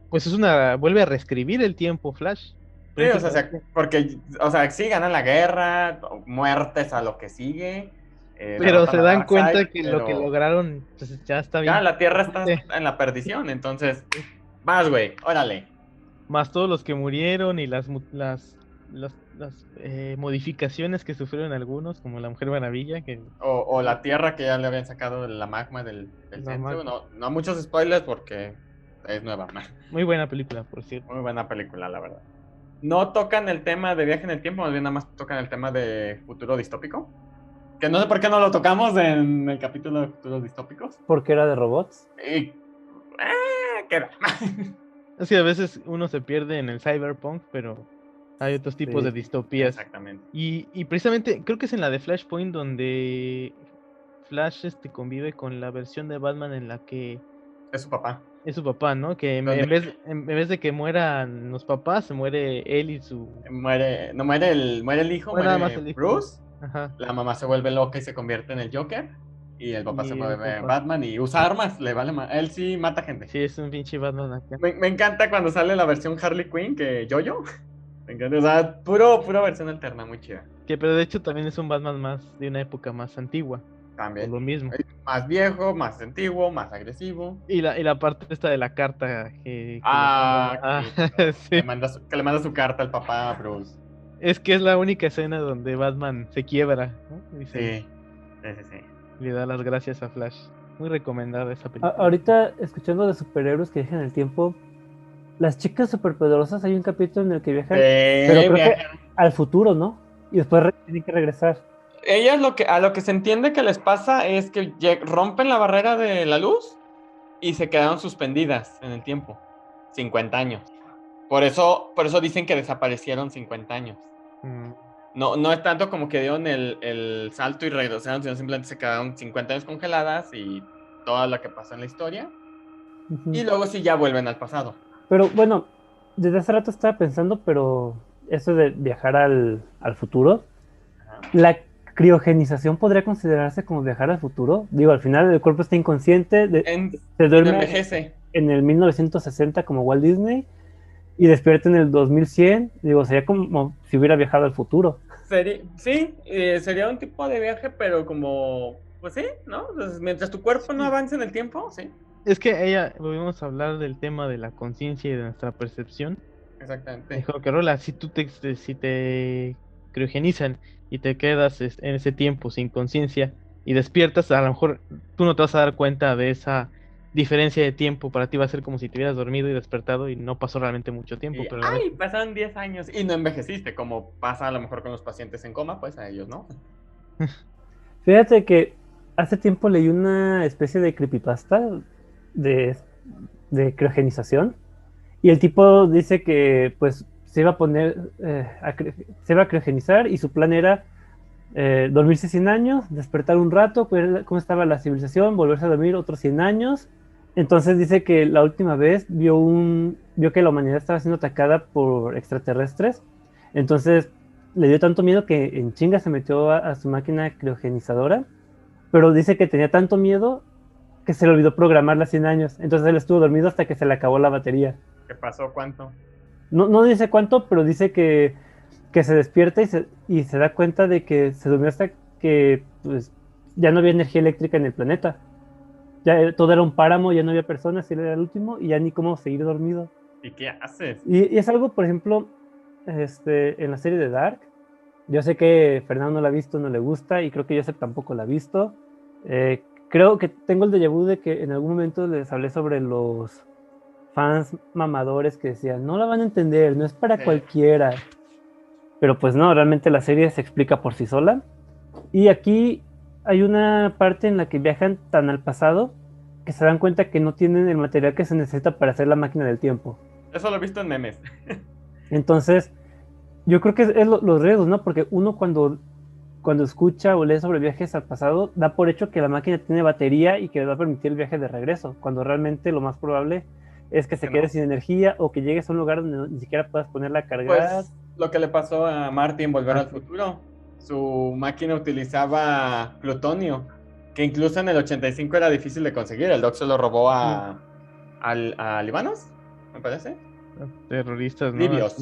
Pues vuelve a reescribir el tiempo Flash. Sí, o sea, porque, sí ganan la guerra, muertes a lo que sigue. Pero se dan cuenta que lo que lograron pues, ya está bien. Ya la Tierra está en la perdición, entonces, vas, güey, órale. Más todos los que murieron y las modificaciones que sufrieron algunos, como la Mujer Maravilla. O la Tierra que ya le habían sacado la magma del centro. No muchos spoilers porque es nueva. Muy buena película, por cierto. Muy buena película, la verdad. No tocan el tema de viaje en el tiempo, más bien nada más tocan el tema de futuro distópico. Que no sé por qué no lo tocamos en el capítulo de futuros distópicos. Porque era de robots. Y... ¿qué va? Así a veces uno se pierde en el cyberpunk, pero hay otros tipos de distopías. Exactamente. Y precisamente creo que es en la de Flashpoint donde Flash convive con la versión de Batman en la que Es su papá. es su papá, ¿no? Que en vez de que mueran los papás, se muere él y su... muere el hijo, Muere nada más muere el hijo. Bruce. Ajá. La mamá se vuelve loca y se convierte en el Joker. Y el papá Y se el vuelve papá. Batman y usa armas, le vale él sí mata gente. Sí, es un pinche Batman acá. Me encanta cuando sale la versión Harley Quinn que Jojo. Me encanta, o sea, pura versión alterna, muy chida. Que pero de hecho también es un Batman más de una época más antigua. También. Por lo mismo. Más viejo, más antiguo, más agresivo. Y la parte esta de la carta que sí. Que le manda su carta al papá a Bruce. Es que es la única escena donde Batman se quiebra, ¿no? Sí. Le da las gracias a Flash. Muy recomendada esa película. Ahorita, escuchando de superhéroes que viajan en el tiempo, las chicas superpoderosas, hay un capítulo en el que viajan, pero creo que al futuro, ¿no? Y después tienen que regresar. Ellas a lo que se entiende que les pasa es que rompen la barrera de la luz y se quedaron suspendidas en el tiempo. 50 años. Por eso dicen que desaparecieron 50 años. No es tanto como que dieron el salto y regresaron, sino simplemente se quedaron 50 años congeladas y todo lo que pasó en la historia. Y luego sí ya vuelven al pasado. Pero bueno, desde hace rato estaba pensando, pero eso de viajar al futuro, la criogenización podría considerarse como viajar al futuro. Digo, al final el cuerpo está inconsciente, se duerme envejece en el 1960 como Walt Disney y despierta en el 2100. Digo, sería como si hubiera viajado al futuro. Sería un tipo de viaje, pero como, pues sí, ¿no? Entonces, mientras tu cuerpo no avance en el tiempo, sí. Es que volvimos a hablar del tema de la conciencia y de nuestra percepción. Exactamente. Dijo que Rola, si te criogenizan y te quedas en ese tiempo sin conciencia y despiertas, a lo mejor tú no te vas a dar cuenta de esa diferencia de tiempo. Para ti va a ser como si te hubieras dormido y despertado y no pasó realmente mucho tiempo. Pero pasaron 10 años y no envejeciste, como pasa a lo mejor con los pacientes en coma, pues a ellos no. Fíjate que hace tiempo leí una especie de creepypasta de criogenización y el tipo dice que pues se iba a poner se iba a criogenizar y su plan era dormirse 100 años, despertar un rato, ver cómo estaba la civilización, volverse a dormir otros 100 años. Entonces dice que la última vez vio que la humanidad estaba siendo atacada por extraterrestres. Entonces le dio tanto miedo que en chinga se metió a su máquina criogenizadora, pero dice que tenía tanto miedo que se le olvidó programarla 100 años. Entonces él estuvo dormido hasta que se le acabó la batería. ¿Qué pasó? ¿Cuánto? No dice cuánto, pero dice que se despierta y se da cuenta de que se durmió hasta que pues, ya no había energía eléctrica en el planeta. Ya todo era un páramo, ya no había personas, él era el último y ya ni cómo seguir dormido. ¿Y qué haces? Y es algo, por ejemplo, en la serie de Dark. Yo sé que Fernando no la ha visto, no le gusta, y creo que Joseph tampoco la ha visto. Creo que tengo el déjà vu de que en algún momento les hablé sobre los fans mamadores que decían, no la van a entender, no es para cualquiera. Pero pues no, realmente la serie se explica por sí sola. Y aquí hay una parte en la que viajan tan al pasado que se dan cuenta que no tienen el material que se necesita para hacer la máquina del tiempo. Eso lo he visto en memes. Entonces, yo creo que es los riesgos, ¿no? Porque uno cuando escucha o lee sobre viajes al pasado, da por hecho que la máquina tiene batería y que le va a permitir el viaje de regreso, cuando realmente lo más probable es que se quede sin energía o que llegues a un lugar donde ni siquiera puedas ponerla a cargar. Pues lo que le pasó a Marty en Volver al Futuro. Su máquina utilizaba plutonio, que incluso en el 85 era difícil de conseguir. El Doc se lo robó a libanos, me parece. Terroristas, ¿no? Libios.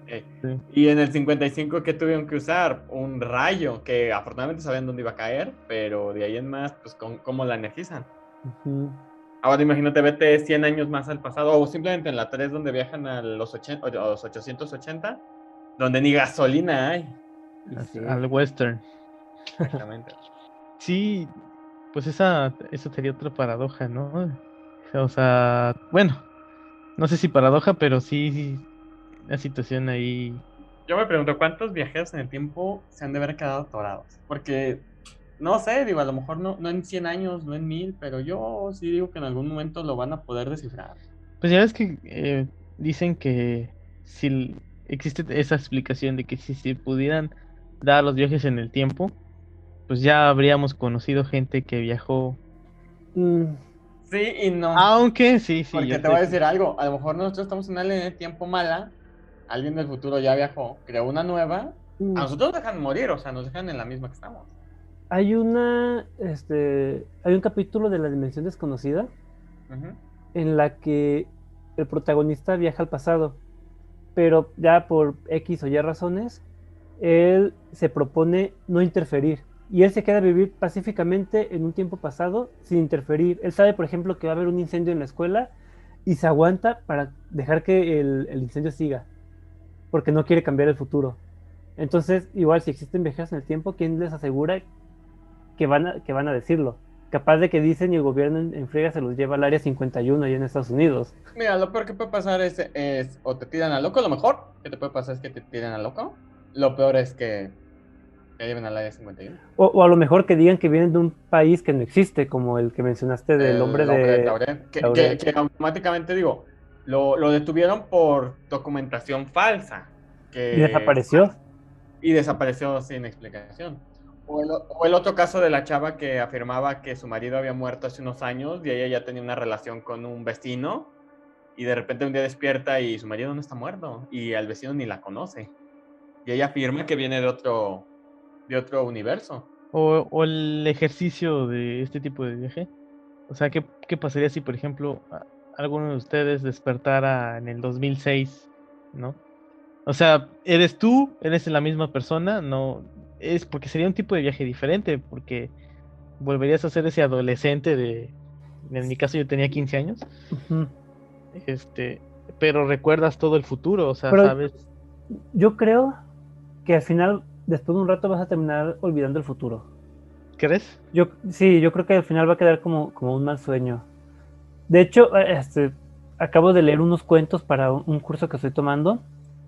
Sí. Y en el 55, ¿qué tuvieron que usar? Un rayo, que afortunadamente sabían dónde iba a caer, pero de ahí en más, pues, ¿cómo la energizan? Ahora imagínate, vete 100 años más al pasado, o simplemente en la 3 donde viajan a los 880, donde ni gasolina hay. Al western. Exactamente. Sí, pues eso sería otra paradoja, ¿no? O sea, bueno, no sé si paradoja, pero sí la situación ahí. Yo me pregunto, ¿cuántos viajeros en el tiempo se han de haber quedado atorados? Porque, no sé, digo, a lo mejor no en 100 años, no en 1000, pero yo sí digo que en algún momento lo van a poder descifrar. Pues ya ves que dicen que si existe esa explicación de que si se pudieran dar los viajes en el tiempo, pues ya habríamos conocido gente que viajó. Mm, Sí y no. Aunque sí, sí, yo Porque te voy sé a que decir algo. A lo mejor nosotros estamos en una línea de tiempo mala. Alguien del futuro ya viajó, creó una nueva. A mm. nosotros nos dejan morir, o sea, nos dejan en la misma que estamos. Hay un capítulo de La Dimensión Desconocida Ujú. en la que el protagonista viaja al pasado, pero ya por X o Y razones, él se propone no interferir. Y él se queda a vivir pacíficamente en un tiempo pasado sin interferir. Él sabe, por ejemplo, que va a haber un incendio en la escuela y se aguanta para dejar que el incendio siga, porque no quiere cambiar el futuro. Entonces, igual si existen viajeros en el tiempo, ¿quién les asegura que van a decirlo? Capaz de que dicen y el gobierno en friega se los lleva al área 51 allá en Estados Unidos. Mira, lo peor que puede pasar es o te tiran a loco. Lo mejor que te puede pasar es que te tiren a loco. Lo peor es que te lleven al área 51. O a lo mejor que digan que vienen de un país que no existe, como el que mencionaste del hombre El hombre de de Tauret. Tauret. Que automáticamente digo, lo detuvieron por documentación falsa. Y Que, desapareció. y desapareció sin explicación. O el otro caso de la chava que afirmaba que su marido había muerto hace unos años y ella ya tenía una relación con un vecino y de repente un día despierta y su marido no está muerto y al vecino ni la conoce. Y ella afirma que viene de otro universo. o el ejercicio de este tipo de viaje. O sea, ¿qué pasaría si, por ejemplo, alguno de ustedes despertara en el 2006, ¿no? O sea, eres tú, eres la misma persona, no es porque sería un tipo de viaje diferente, porque volverías a ser ese adolescente en mi caso yo tenía 15 años, Ujú. este, pero recuerdas todo el futuro, o sea, Pero sabes, yo creo que al final, después de un rato, vas a terminar olvidando el futuro. ¿crees? Sí, yo creo que al final va a quedar como un mal sueño. De hecho, acabo de leer unos cuentos para un curso que estoy tomando.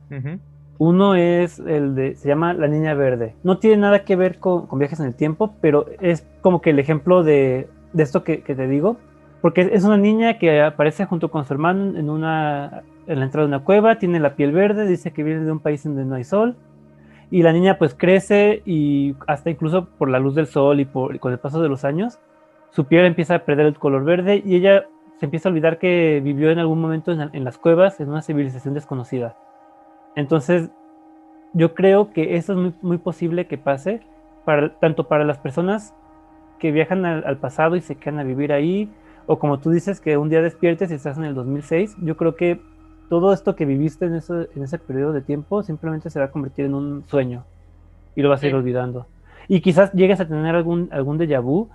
Ujú. Uno es se llama La Niña Verde. No tiene nada que ver con viajes en el tiempo, pero es como que el ejemplo de esto que te digo. Porque es una niña que aparece junto con su hermano en la entrada de una cueva, tiene la piel verde, dice que viene de un país donde no hay sol. Y la niña pues crece y hasta incluso por la luz del sol y con el paso de los años, su piel empieza a perder el color verde y ella se empieza a olvidar que vivió en algún momento en las cuevas, en una civilización desconocida. Entonces, yo creo que eso es muy posible que pase, tanto para las personas que viajan al pasado y se quedan a vivir ahí, o como tú dices, que un día despiertes y estás en el 2006. Yo creo que todo esto que viviste en ese periodo de tiempo simplemente se va a convertir en un sueño y lo vas a ir Sí. olvidando. Y quizás llegues a tener algún déjà vu.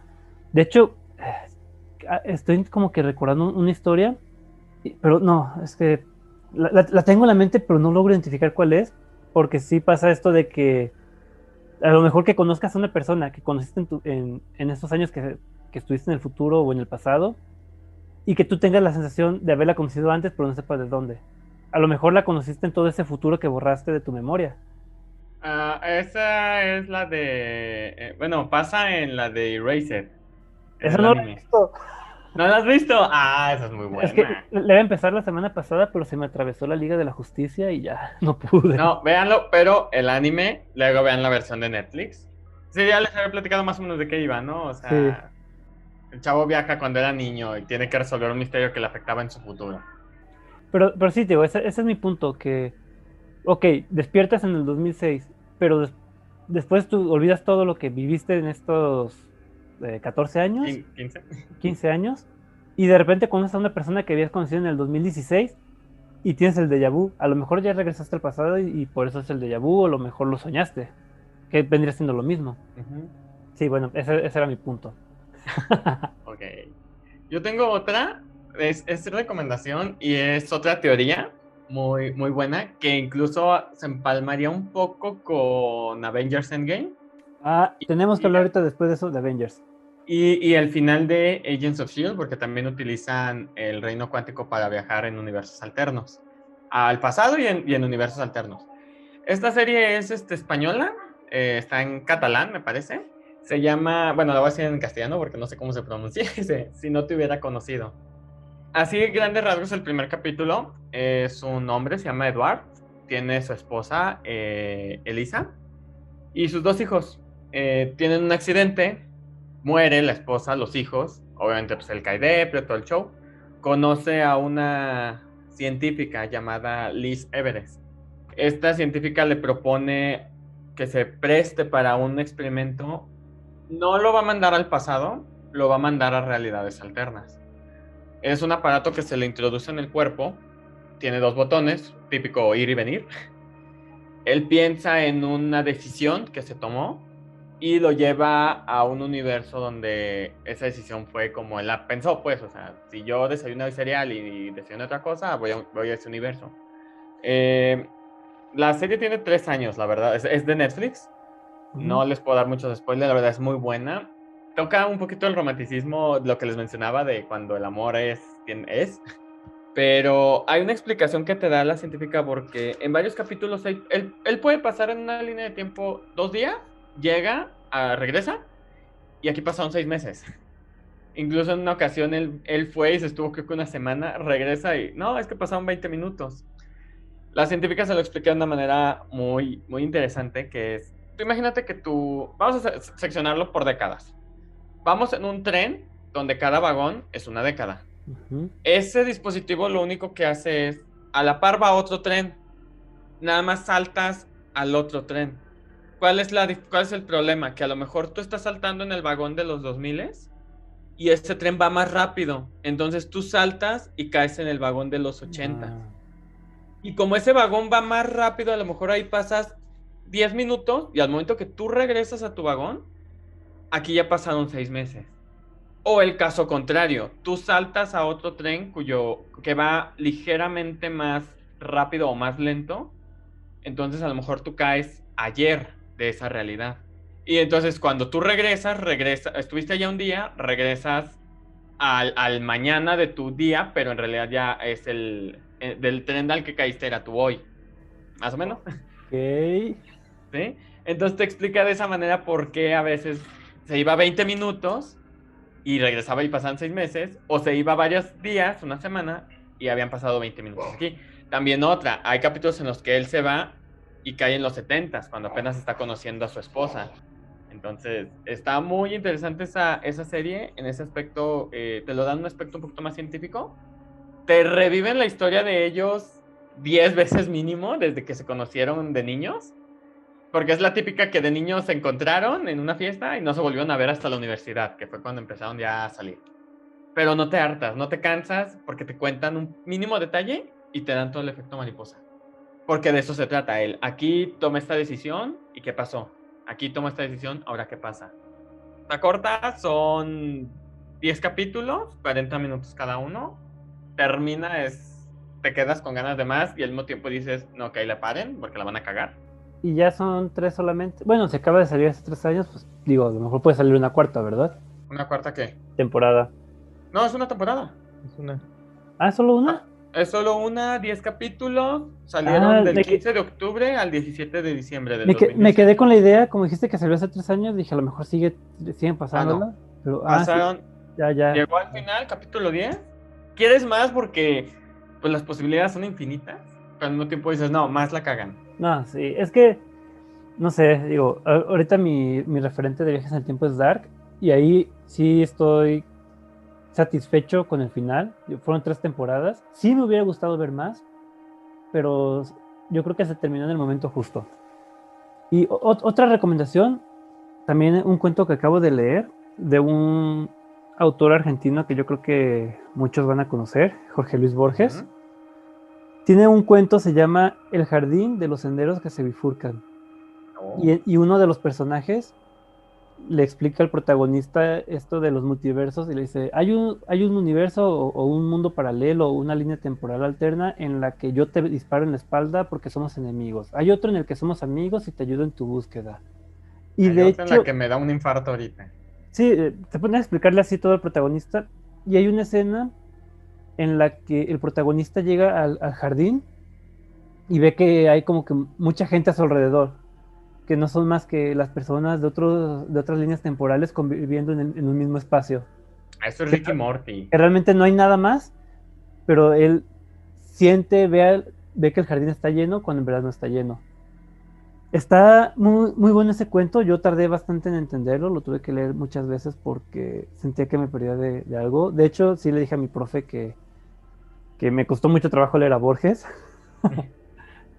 De hecho, estoy como que recordando una historia, pero no, es que la tengo en la mente, pero no logro identificar cuál es, porque sí pasa esto de que a lo mejor que conozcas a una persona que conociste en estos años que estuviste en el futuro o en el pasado, y que tú tengas la sensación de haberla conocido antes, pero no sepas de dónde. A lo mejor la conociste en todo ese futuro que borraste de tu memoria. Esa es la de... bueno, pasa en la de Erased, en Eso el no lo he anime. visto. ¿No la has visto? Ah, esa es muy Es que buena. le iba a empezar la semana pasada, pero se me atravesó la Liga de la Justicia y ya no pude. No, véanlo, pero el anime, luego vean la versión de Netflix. Sí, ya les había platicado más o menos de qué iba, ¿no? O Sí. sea, el chavo viaja cuando era niño y tiene que resolver un misterio que le afectaba en su futuro. Pero sí, digo, ese es mi punto, que, ok, despiertas en el 2006, pero después tú olvidas todo lo que viviste en estos 14 años, 15. 15 años, y de repente conoces a una persona que habías conocido en el 2016 y tienes el déjà vu. A lo mejor ya regresaste al pasado y por eso es el déjà vu, o a lo mejor lo soñaste, que vendría siendo lo mismo. Ujú. Sí, bueno, ese era mi punto. Ok. Yo tengo otra, es recomendación y es otra teoría muy buena que incluso se empalmaría un poco con Avengers Endgame Tenemos que y, hablar ahorita después de eso de Avengers. y el final de Agents of S.H.I.E.L.D. porque también utilizan el reino cuántico para viajar en universos alternos, al pasado y en universos alternos. Esta serie es española, está en catalán, me parece. Se llama, bueno, la voy a decir en castellano porque no sé cómo se pronuncia, si no te hubiera conocido. así de grandes rasgos, el primer capítulo es un hombre, se llama Edward, tiene su esposa, Elisa, y sus 2 hijos. Tienen un accidente, muere la esposa, los hijos, obviamente pues él cae depre, todo el show. Conoce a una científica llamada Liz Everest. Esta científica le propone que se preste para un experimento. No lo va a mandar al pasado, lo va a mandar a realidades alternas. Es un aparato que se le introduce en el cuerpo, tiene 2 botones, típico ir y venir. Él piensa en una decisión que se tomó y lo lleva a un universo donde esa decisión fue como él la pensó, pues, o sea, si yo desayuno cereal y desayuno otra cosa, voy a ese universo. La serie tiene 3 años, la verdad, es de Netflix. No les puedo dar muchos spoilers, la verdad es muy buena. Toca un poquito el romanticismo, lo que les mencionaba de cuando el amor es quien es. Pero hay una explicación que te da la científica porque en varios capítulos él puede pasar en una línea de tiempo 2 días, llega, regresa, y aquí pasaron 6 meses. Incluso en una ocasión él fue y se estuvo creo que una semana, regresa y no, es que pasaron 20 minutos. La científica se lo explica de una manera muy, muy interesante, que es, tú imagínate que vamos a seccionarlo por décadas. Vamos en un tren donde cada vagón es una década. Ese dispositivo lo único que hace es, a la par va otro tren, nada más saltas al otro tren. ¿Cuál es el problema? Que a lo mejor tú estás saltando en el vagón de los 2000 y ese tren va más rápido, entonces tú saltas y caes en el vagón de los 80. Y como ese vagón va más rápido, a lo mejor ahí pasas 10 minutos y al momento que tú regresas a tu vagón, aquí ya pasaron 6 meses. O el caso contrario, tú saltas a otro tren que va ligeramente más rápido o más lento, entonces a lo mejor tú caes ayer de esa realidad. Y entonces cuando tú regresas, estuviste allá un día, regresas al mañana de tu día, pero en realidad ya es del tren al que caíste era tu hoy. Más o menos. Ok. ¿Sí? Entonces te explica de esa manera por qué a veces se iba 20 minutos y regresaba y pasaban 6 meses, o se iba varios días, una semana, y habían pasado 20 minutos aquí. También hay capítulos en los que él se va y cae en los 70s, cuando apenas está conociendo a su esposa. Entonces, está muy interesante esa serie, en ese aspecto, te lo dan un aspecto un poquito más científico, te reviven la historia de ellos 10 veces mínimo, desde que se conocieron de niños, porque es la típica que de niños se encontraron en una fiesta y no se volvieron a ver hasta la universidad, que fue cuando empezaron ya a salir. Pero no te hartas, no te cansas, porque te cuentan un mínimo detalle y te dan todo el efecto mariposa. Porque de eso se trata él. Aquí toma esta decisión y ¿qué pasó? Aquí toma esta decisión, ahora ¿qué pasa? Está corta, son 10 capítulos, 40 minutos cada uno. Termina, te quedas con ganas de más y al mismo tiempo dices, no, que ahí la paren porque la van a cagar. Y ya son 3 solamente. Bueno, se acaba de salir hace 3 años, pues digo, a lo mejor puede salir una cuarta, ¿verdad? ¿Una cuarta qué? Temporada. No, es una temporada. Es una. ¿Ah, solo una? Es solo 10 capítulos. Salieron del 15 de octubre al 17 de diciembre del 2016. Me quedé con la idea, como dijiste que salió hace 3 años, dije a lo mejor siguen pasándola. No. Pero, pasaron. Sí. Ya. Llegó al final, capítulo 10. ¿Quieres más? Porque pues las posibilidades son infinitas. Pero al mismo tiempo dices, no, más la cagan. No, sí, es que, no sé, digo, ahorita mi referente de viajes en el tiempo es Dark, y ahí sí estoy satisfecho con el final. Fueron 3 temporadas. Sí me hubiera gustado ver más, pero yo creo que se terminó en el momento justo. Y otra recomendación, también un cuento que acabo de leer de un autor argentino que yo creo que muchos van a conocer, Jorge Luis Borges. Uh-huh. Tiene un cuento, se llama El jardín de los senderos que se bifurcan. Oh. Y uno de los personajes le explica al protagonista esto de los multiversos y le dice, hay un universo o un mundo paralelo o una línea temporal alterna en la que yo te disparo en la espalda porque somos enemigos. Hay otro en el que somos amigos y te ayudo en tu búsqueda. Y hay otra en la que me da un infarto ahorita. Sí, te ponen a explicarle así todo al protagonista y hay una escena en la que el protagonista llega al jardín y ve que hay como que mucha gente a su alrededor, que no son más que las personas de otras líneas temporales conviviendo en un mismo espacio. Eso es Ricky Morty. Que realmente no hay nada más, pero él ve que el jardín está lleno cuando en verdad no está lleno. Está muy, muy bueno ese cuento. Yo tardé bastante en entenderlo, lo tuve que leer muchas veces porque sentía que me perdía de algo. De hecho, sí le dije a mi profe que me costó mucho trabajo leer a Borges.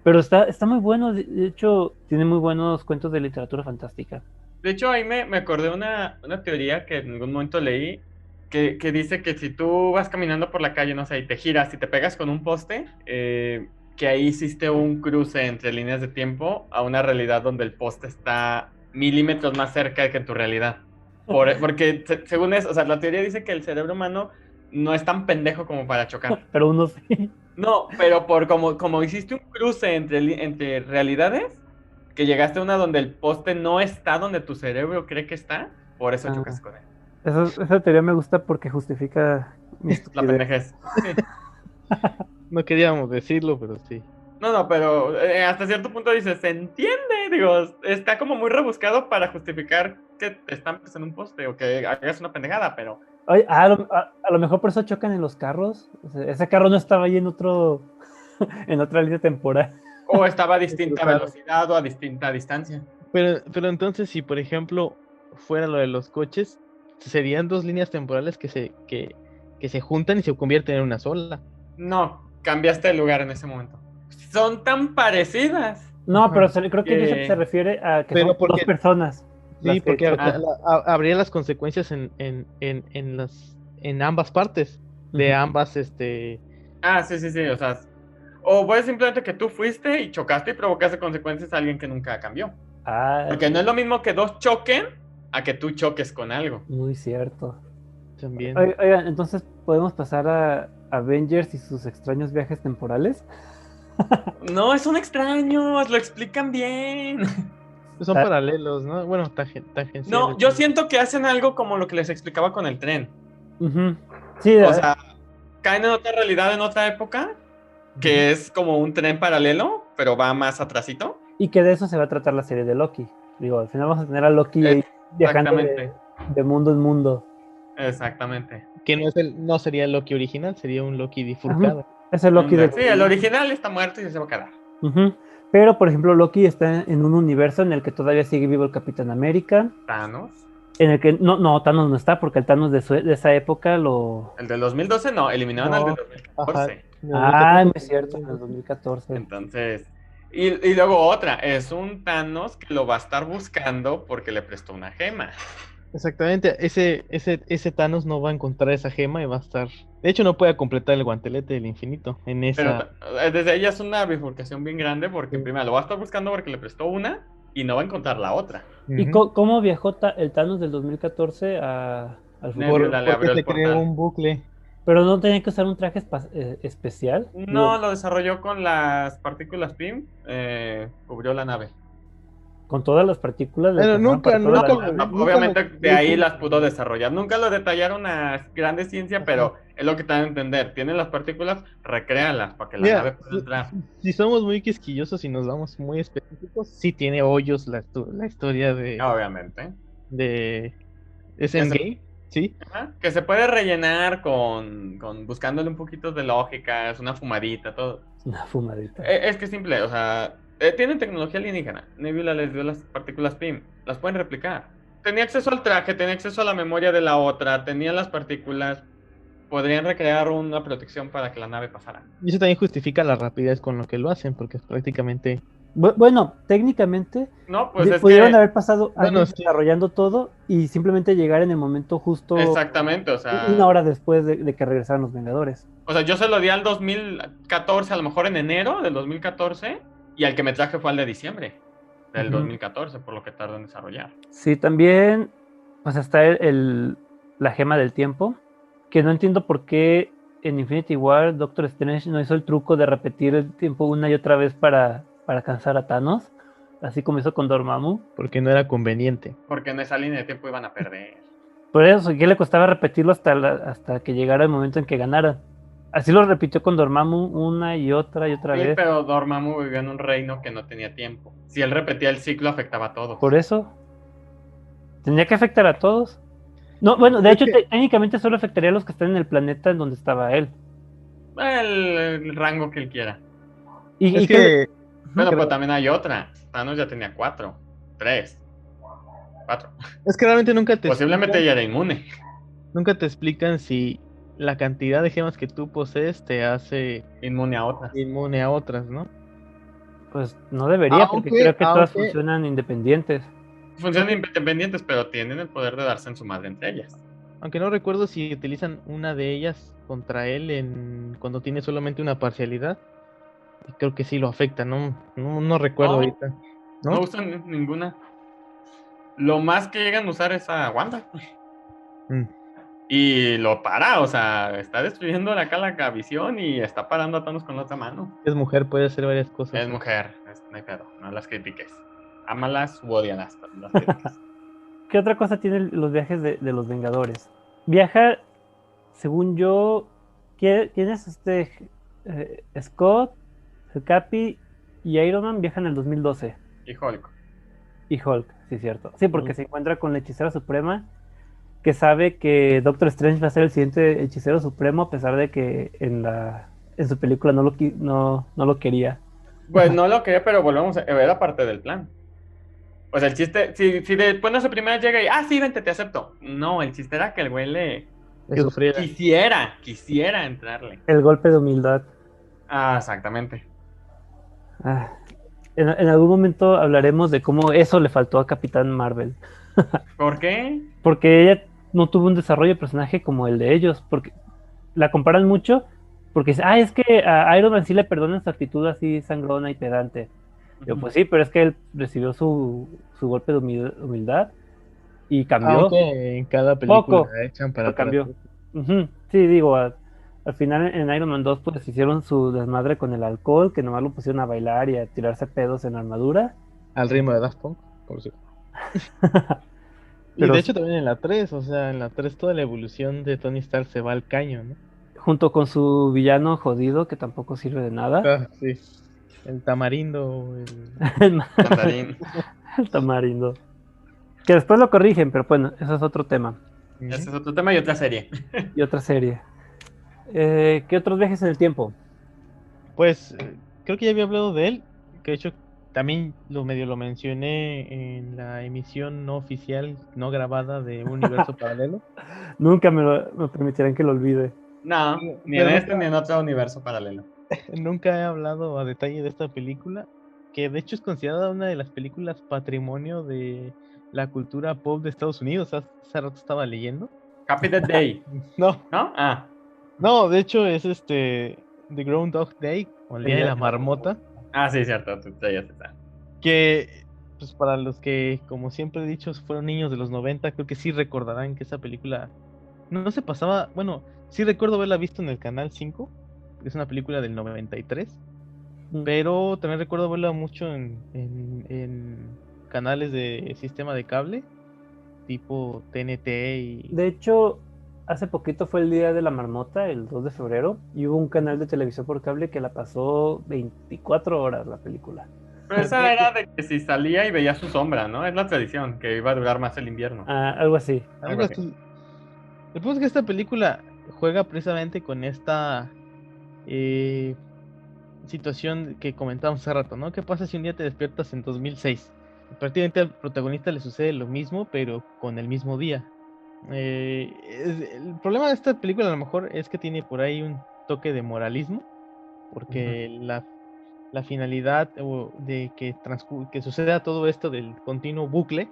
Pero está muy bueno. De hecho, tiene muy buenos cuentos de literatura fantástica. De hecho, ahí me acordé una teoría que en algún momento leí que dice que si tú vas caminando por la calle, no sé, y te giras y te pegas con un poste, que ahí hiciste un cruce entre líneas de tiempo a una realidad donde el poste está milímetros más cerca que en tu realidad. Porque según eso, o sea, la teoría dice que el cerebro humano no es tan pendejo como para chocar. Pero uno sí. No, pero como hiciste un cruce entre realidades, que llegaste a una donde el poste no está donde tu cerebro cree que está, por eso chocas con él. Esa teoría me gusta porque justifica mi La estupidez. pendejez. Sí. No queríamos decirlo, pero sí. No, pero hasta cierto punto dices, se entiende, digo, está como muy rebuscado para justificar que te están en un poste o que hagas una pendejada, pero... Oye, a lo mejor por eso chocan en los carros. O sea, ese carro no estaba ahí en otra línea temporal. O estaba a distinta velocidad o a distinta distancia. Pero entonces, si por ejemplo fuera lo de los coches, serían dos líneas temporales que se juntan y se convierten en una sola. No, cambiaste de lugar en ese momento. Son tan parecidas. No, pero creo que dice que se refiere a que son dos personas. Sí, porque habría las consecuencias en ambas partes de ambas, Ah, sí, o sea, o puede simplemente que tú fuiste y chocaste y provocaste consecuencias a alguien que nunca cambió. Porque no es lo mismo que dos choquen a que tú choques con algo. Muy cierto. También. Oigan, entonces podemos pasar a Avengers y sus extraños viajes temporales. No, son extraños, lo explican bien. Son paralelos, ¿no? Bueno, tangenciales. No, yo siento que hacen algo como lo que les explicaba con el tren. Sí, o sea, caen en otra realidad, en otra época, que es como un tren paralelo, pero va más atrasito. Y que de eso se va a tratar la serie de Loki. Digo, al final vamos a tener a Loki viajando de mundo en mundo. Exactamente. Que no sería el Loki original, sería un Loki bifurcado. Es el Loki Sí, el original está muerto y se va a quedar. Pero, por ejemplo, Loki está en un universo en el que todavía sigue vivo el Capitán América. Thanos. En el que, no, Thanos no está, porque el Thanos de esa época lo... El del 2012 no, eliminaron al del 2014. No es cierto, en el 2014. Entonces, y luego otra, es un Thanos que lo va a estar buscando porque le prestó una gema. Exactamente, ese Thanos no va a encontrar esa gema y va a estar... De hecho, no puede completar el guantelete del infinito en esa... Pero desde ella es una bifurcación bien grande porque primero lo va a estar buscando porque le prestó una y no va a encontrar la otra. ¿Y cómo viajó el Thanos del 2014 al futuro? Porque se creó un bucle. ¿Pero no tenía que usar un traje especial? No, lo desarrolló con las partículas PIM, cubrió la nave. Con todas las partículas. Pero nunca obviamente de ahí las pudo desarrollar. Nunca lo detallaron a grande ciencia, pero es lo que te dan a entender. Tienen las partículas, recréalas para que la nave pueda entrar. Si somos muy quisquillosos y nos vamos muy específicos, sí tiene hoyos la historia de... Obviamente. ¿Es Endgame? Sí. Que se puede rellenar con buscándole un poquito de lógica, es una fumadita, todo. Una fumadita. Es que es simple, o sea... tienen tecnología alienígena. Nebula les dio las partículas PIM. Las pueden replicar. Tenía acceso al traje, tenía acceso a la memoria de la otra, tenía las partículas. Podrían recrear una protección para que la nave pasara. Y eso también justifica la rapidez con lo que lo hacen, porque es prácticamente... Bueno, técnicamente no, pues pudieron haber pasado años desarrollando todo y simplemente llegar en el momento justo. Exactamente, o sea... una hora después de que regresaran los Vengadores. O sea, yo se lo di al 2014, a lo mejor en enero del 2014... Y al que me traje fue al de diciembre del 2014, por lo que tardó en desarrollar. Sí, también pues está la gema del tiempo, que no entiendo por qué en Infinity War Doctor Strange no hizo el truco de repetir el tiempo una y otra vez para alcanzar a Thanos, así como hizo con Dormammu. Porque no era conveniente. Porque en esa línea de tiempo iban a perder. Por eso, ¿qué le costaba repetirlo hasta que llegara el momento en que ganara? Así lo repitió con Dormammu una y otra vez. Sí, pero Dormammu vivió en un reino que no tenía tiempo. Si él repetía el ciclo, afectaba a todos. Por eso. Tendría que afectar a todos. No, bueno, de hecho, técnicamente solo afectaría a los que están en el planeta en donde estaba él. el rango que él quiera. Y Es que que Bueno, creo- pero también hay otra. Thanos ya tenía 4, 3, 4. es que realmente Posiblemente ya era inmune. nunca te explican si la cantidad de gemas que tú posees te hace Inmune a otras. inmune a otras, ¿no? pues no debería, porque Aunque, creo que todas aunque, funcionan independientes. Funcionan independientes, pero tienen el poder de darse en su madre entre ellas. aunque no recuerdo si utilizan una de ellas contra él cuando tiene solamente una parcialidad. Y creo que sí lo afecta, no recuerdo No, ahorita. ¿No? No usan ninguna. Lo más que llegan a usar es a Wanda. Mm. Y lo para, o sea, está destruyendo la visión y está parando a Thanos con la otra mano. Es mujer, puede hacer varias cosas. Es mujer, no hay pedo, no las critiques. Ámalas u odialas, pero no las critiques. ¿Qué otra cosa tienen los viajes de los Vengadores? Viaja, según yo, ¿quién es Scott, el Capi y Iron Man viajan en el 2012. Y Hulk. Y Hulk, sí, cierto. Sí, porque se encuentra con la hechicera suprema, que sabe que Doctor Strange va a ser el siguiente hechicero supremo, a pesar de que en su película no lo quería. Pues no lo quería, pero volvemos a era parte del plan. O sea, el chiste, si después de su primera llega y, sí, vente, te acepto. No, el chiste era que el güey le sufriera. quisiera entrarle. El golpe de humildad. Exactamente. En algún momento hablaremos de cómo eso le faltó a Capitán Marvel. ¿Por qué? Porque ella no tuvo un desarrollo de personaje como el de ellos, porque la comparan mucho, porque dice, es que a Iron Man sí le perdonan su actitud así sangrona y pedante. Yo, pues sí, pero es que él recibió su golpe de humildad y cambió. Aunque en cada película Poco, echan para atrás. cambió. Sí, digo, al final en Iron Man 2 pues hicieron su desmadre con el alcohol, que nomás lo pusieron a bailar y a tirarse pedos en armadura. Al ritmo de Daft Punk, por cierto. Y Pero de hecho también en la 3, o sea, en la 3 toda la evolución de Tony Stark se va al caño, ¿no? junto con su villano jodido, que tampoco sirve de nada. Sí. El tamarindo, Mandarín. El tamarindo. Que después lo corrigen, pero bueno, eso es otro tema. Ese es otro tema y otra serie. Y otra serie. ¿Qué otros viajes en el tiempo? Pues creo que ya había hablado de él, que de hecho también lo mencioné en la emisión no oficial, no grabada de Universo Paralelo. Nunca me permitirán que lo olvide. No, ni en este ni en otro universo paralelo. Nunca he hablado a detalle de esta película, que de hecho es considerada una de las películas patrimonio de la cultura pop de Estados Unidos. Hace rato estaba leyendo. Happy Death Day. No. ¿No? No, de hecho es The Groundhog Day, o el Día de la Marmota. Sí, cierto, tú ya está. Que, pues para los que, como siempre he dicho, fueron niños de los 90, creo que sí recordarán que esa película no se pasaba. Bueno, sí recuerdo haberla visto en el Canal 5, que es una película del 93, pero también recuerdo verla mucho en canales de sistema de cable, tipo TNT y... De hecho, hace poquito fue el Día de la Marmota, el 2 de febrero, y hubo un canal de televisión por cable que la pasó 24 horas la película. Pero esa era de que si salía y veía su sombra, ¿no? Es la tradición, que iba a durar más el invierno. Algo así. Algo así. El punto es que esta película juega precisamente con esta situación que comentábamos hace rato, ¿no? ¿Qué pasa si un día te despiertas en 2006? Prácticamente al protagonista le sucede lo mismo, pero con el mismo día. El problema de esta película a lo mejor es que tiene por ahí un toque de moralismo, porque la finalidad de que suceda todo esto del continuo bucle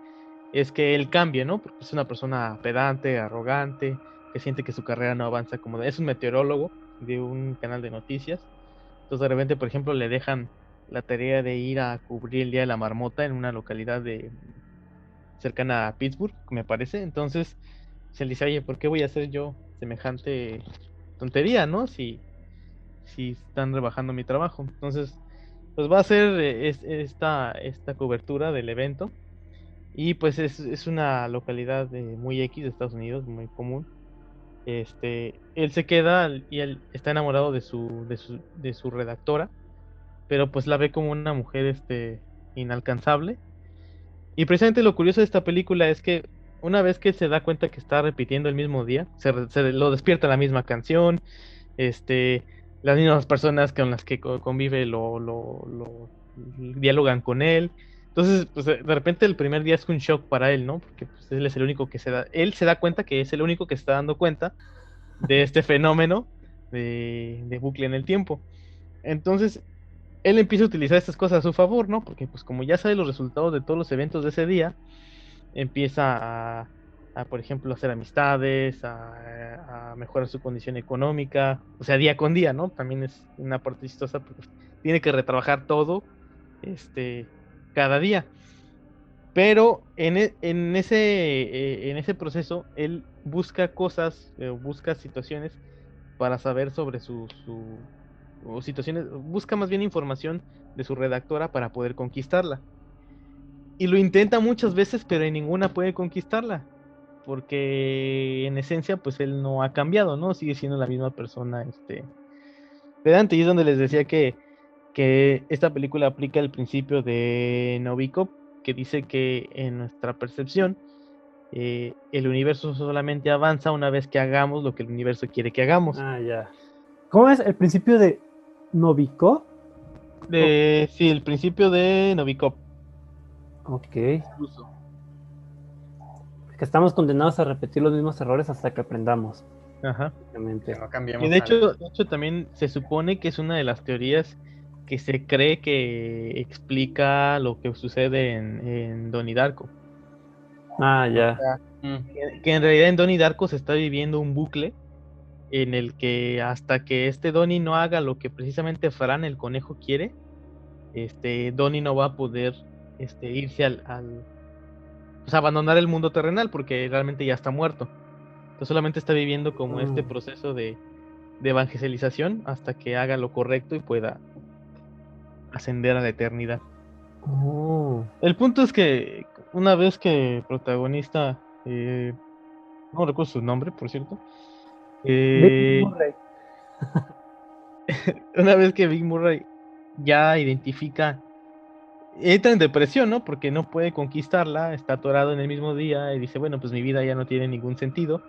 es que él cambie, ¿no? Porque es una persona pedante, arrogante, que siente que su carrera no avanza como es un meteorólogo de un canal de noticias. Entonces de repente, por ejemplo, le dejan la tarea de ir a cubrir el Día de la Marmota en una localidad cercana a Pittsburgh, me parece. Entonces se le dice, oye, ¿por qué voy a hacer yo semejante tontería, no? Si están rebajando mi trabajo. Entonces, pues va a ser esta cobertura del evento. Y pues es una localidad muy X de Estados Unidos, muy común. Él se queda y él está enamorado de su redactora, pero pues la ve como una mujer inalcanzable. Y precisamente lo curioso de esta película es que una vez que se da cuenta que está repitiendo el mismo día, lo despierta la misma canción, las mismas personas con las que convive lo dialogan con él. Entonces, pues de repente el primer día es un shock para él, ¿no? Porque pues, él es el único que él se da cuenta que es el único que se está dando cuenta de este fenómeno de bucle en el tiempo. Entonces, él empieza a utilizar estas cosas a su favor, ¿no? Porque pues como ya sabe los resultados de todos los eventos de ese día, empieza por ejemplo, hacer amistades, a mejorar su condición económica, o sea, día con día, ¿no? También es una parte chistosa porque tiene que retrabajar todo, cada día. Pero en ese proceso, él busca cosas, busca situaciones para saber sobre o situaciones, busca más bien información de su redactora para poder conquistarla. Y lo intenta muchas veces, pero en ninguna puede conquistarla. Porque en esencia, pues él no ha cambiado, ¿no? Sigue siendo la misma persona, pedante. Y es donde les decía que esta película aplica el principio de Novikov, que dice que en nuestra percepción, el universo solamente avanza una vez que hagamos lo que el universo quiere que hagamos. Ah, ya. ¿Cómo es el principio de Novikov? Sí, el principio de Novikov. Ok. Que estamos condenados a repetir los mismos errores hasta que aprendamos. Ajá. Obviamente. Que no cambiemos Y de algo. hecho también se supone que es una de las teorías que se cree que explica lo que sucede en Donnie Darko. Ah, ya. Que en realidad en Donnie Darko se está viviendo un bucle en el que hasta que Donnie no haga lo que precisamente Fran el conejo quiere, Donnie no va a poder irse pues abandonar el mundo terrenal porque realmente ya está muerto. Entonces solamente está viviendo como este proceso de evangelización hasta que haga lo correcto y pueda ascender a la eternidad. El punto es que una vez que el protagonista, no recuerdo su nombre, por cierto, Bill Murray. una vez que Big Murray ya identifica, entra en depresión, ¿no? Porque no puede conquistarla, está atorado en el mismo día y dice, bueno, pues mi vida ya no tiene ningún sentido.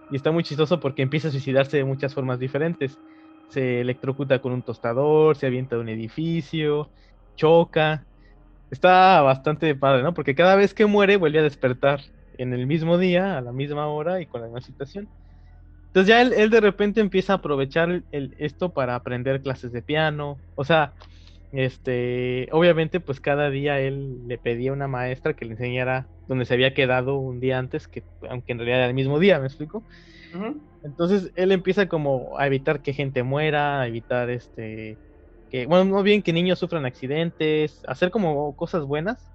Y está muy chistoso porque empieza a suicidarse de muchas formas diferentes. Se electrocuta con un tostador, se avienta de un edificio, choca. Está bastante padre, ¿no? Porque cada vez que muere vuelve a despertar en el mismo día, a la misma hora y con la misma situación. Entonces ya él de repente empieza a aprovechar esto para aprender clases de piano. O sea, obviamente pues cada día él le pedía a una maestra que le enseñara donde se había quedado un día antes, que aunque en realidad era el mismo día, ¿me explico? Entonces él empieza como a evitar que gente muera, a evitar bueno, no bien que niños sufran accidentes, hacer como cosas buenas,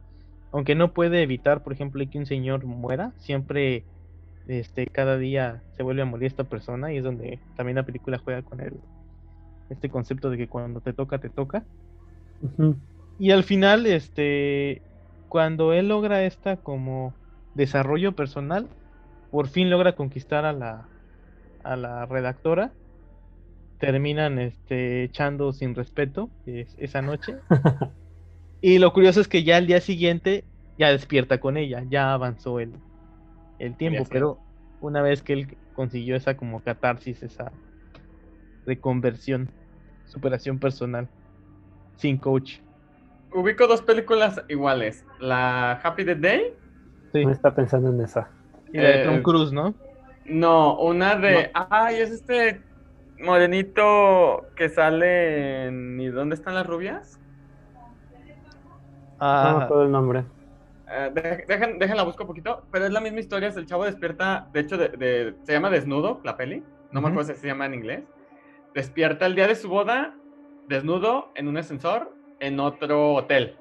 aunque no puede evitar, por ejemplo, que un señor muera, siempre cada día se vuelve a morir esta persona y es donde también la película juega con este concepto de que cuando te toca, te toca. Uh-huh. Y al final, cuando él logra esta como desarrollo personal, por fin logra conquistar a la redactora, terminan echando sin respeto esa noche. Y lo curioso es que ya al día siguiente ya despierta con ella, ya avanzó el tiempo, pero una vez que él consiguió esa como catarsis, esa reconversión, superación personal, sin coach. Ubico dos películas iguales. La Happy Death Day. Sí. No está pensando en esa. Y la de Tom Cruise, ¿no? No, una de... No. Ay, es este morenito que sale en... ¿Y dónde están las rubias? No me acuerdo el nombre. Déjenla busco un poquito, pero es la misma historia. El chavo despierta, de hecho, se llama Desnudo, la peli. No me acuerdo si se llama en inglés. Despierta el día de su boda, desnudo, en un ascensor, en otro hotel.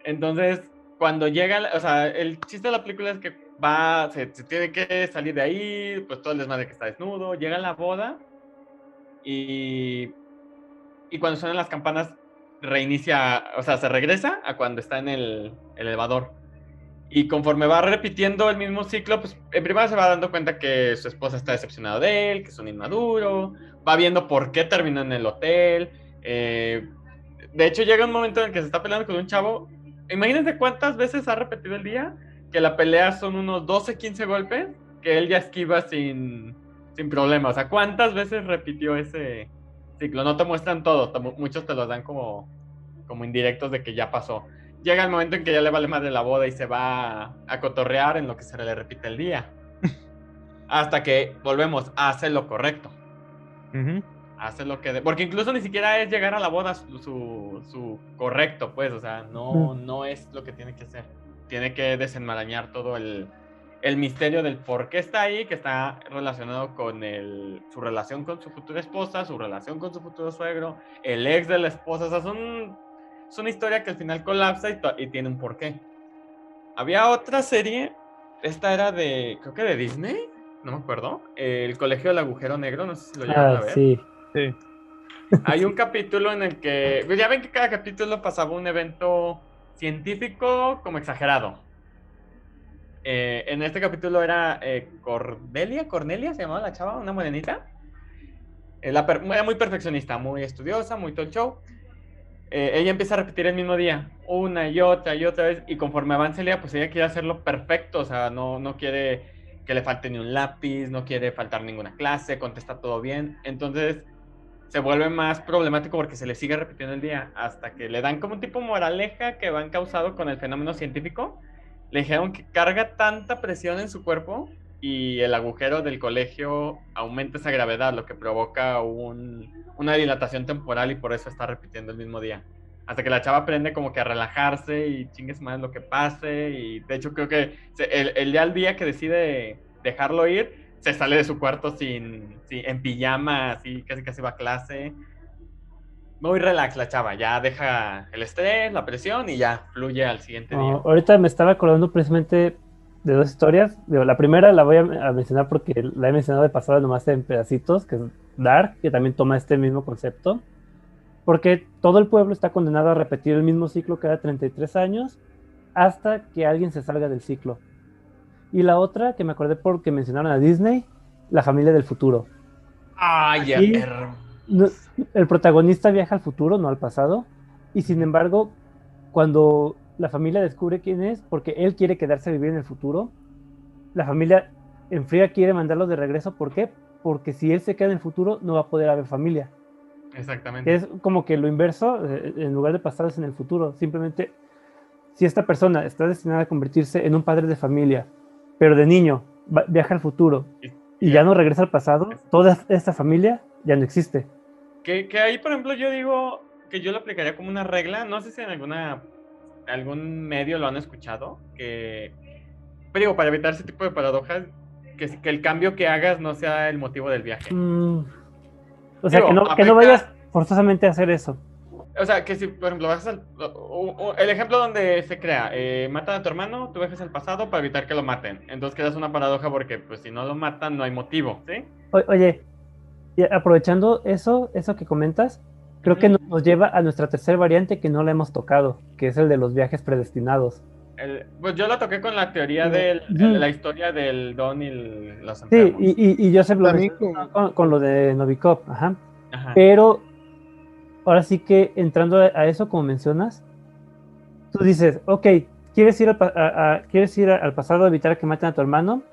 Entonces, cuando llega, o sea, el chiste de la película es que se tiene que salir de ahí, pues todo el desmadre que está desnudo, llega a la boda y cuando suenan las campanas reinicia, o sea, se regresa a cuando está en el elevador. Y conforme va repitiendo el mismo ciclo, pues en primera se va dando cuenta que su esposa está decepcionada de él, que es un inmaduro, va viendo por qué terminó en el hotel. De hecho, llega un momento en el que se está peleando con un chavo. Imagínense cuántas veces ha repetido el día, que la pelea son unos 12, 15 golpes, que él ya esquiva sin problema. O sea, cuántas veces repitió ese ciclo. No te muestran todo, muchos te los dan como indirectos de que ya pasó. Llega el momento en que ya le vale más de la boda y se va a cotorrear en lo que se le repite el día. Hasta que volvemos, hace lo correcto. Hace lo que... Porque incluso ni siquiera es llegar a la boda su correcto, pues, o sea, no es lo que tiene que hacer. Tiene que desenmarañar todo el misterio del por qué está ahí, que está relacionado con su relación con su futura esposa, su relación con su futuro suegro, el ex de la esposa. O sea, es una historia que al final colapsa y tiene un porqué. Había otra serie, esta era creo que de Disney, no me acuerdo, El Colegio del Agujero Negro, no sé si lo llegaron a ver. Sí. Hay un capítulo en el que, pues ya ven que cada capítulo pasaba un evento científico como exagerado. En este capítulo era Cornelia se llamaba la chava, una morenita. Era muy perfeccionista, muy estudiosa, muy todo el show. Ella empieza a repetir el mismo día, una y otra vez, y conforme avanza el día, pues ella quiere hacerlo perfecto, o sea, no quiere que le falte ni un lápiz, no quiere faltar ninguna clase, contesta todo bien. Entonces se vuelve más problemático porque se le sigue repitiendo el día, hasta que le dan como un tipo moraleja que van causado con el fenómeno científico. Le dijeron que carga tanta presión en su cuerpo y el agujero del colegio aumenta esa gravedad, lo que provoca una dilatación temporal y por eso está repitiendo el mismo día. Hasta que la chava aprende como que a relajarse y chingues más lo que pase. Y de hecho creo que el día que decide dejarlo ir, se sale de su cuarto en pijama, así casi va a clase. Muy relax la chava, ya deja el estrés, la presión y ya fluye al siguiente día. Ahorita me estaba acordando precisamente de dos historias. La primera la voy a mencionar porque la he mencionado de pasada nomás en pedacitos, que es Dark, que también toma este mismo concepto. Porque todo el pueblo está condenado a repetir el mismo ciclo cada 33 años hasta que alguien se salga del ciclo. Y la otra, que me acordé porque mencionaron a Disney, La familia del futuro. ¡Ay, el protagonista viaja al futuro, no al pasado, y sin embargo, cuando la familia descubre quién es, porque él quiere quedarse a vivir en el futuro, la familia en fría quiere mandarlo de regreso. ¿Por qué? Porque si él se queda en el futuro, no va a poder haber familia. Exactamente. Es como que lo inverso, en lugar de pasarse en el futuro. Simplemente, si esta persona está destinada a convertirse en un padre de familia, pero de niño viaja al futuro y ya no regresa al pasado, toda esta familia ya no existe. Que ahí, por ejemplo, yo digo que yo lo aplicaría como una regla. No sé si en algún medio lo han escuchado. Pero digo, para evitar ese tipo de paradojas, que el cambio que hagas no sea el motivo del viaje. O sea, digo, que no vayas forzosamente a hacer eso. O sea, que si, por ejemplo, vas el ejemplo donde se crea, matan a tu hermano, tú viajas al pasado para evitar que lo maten. Entonces quedas una paradoja porque, pues, si no lo matan, no hay motivo, ¿sí? Oye, y aprovechando eso que comentas, creo que nos lleva a nuestra tercera variante que no la hemos tocado, que es el de los viajes predestinados. Pues yo la toqué con la teoría de la historia del Don y los enfermos. Sí, y yo sé con lo de Novikov, ajá. Pero ahora sí que entrando a eso, como mencionas, tú dices, ok, ¿quieres ir al pasado a evitar que maten a tu hermano?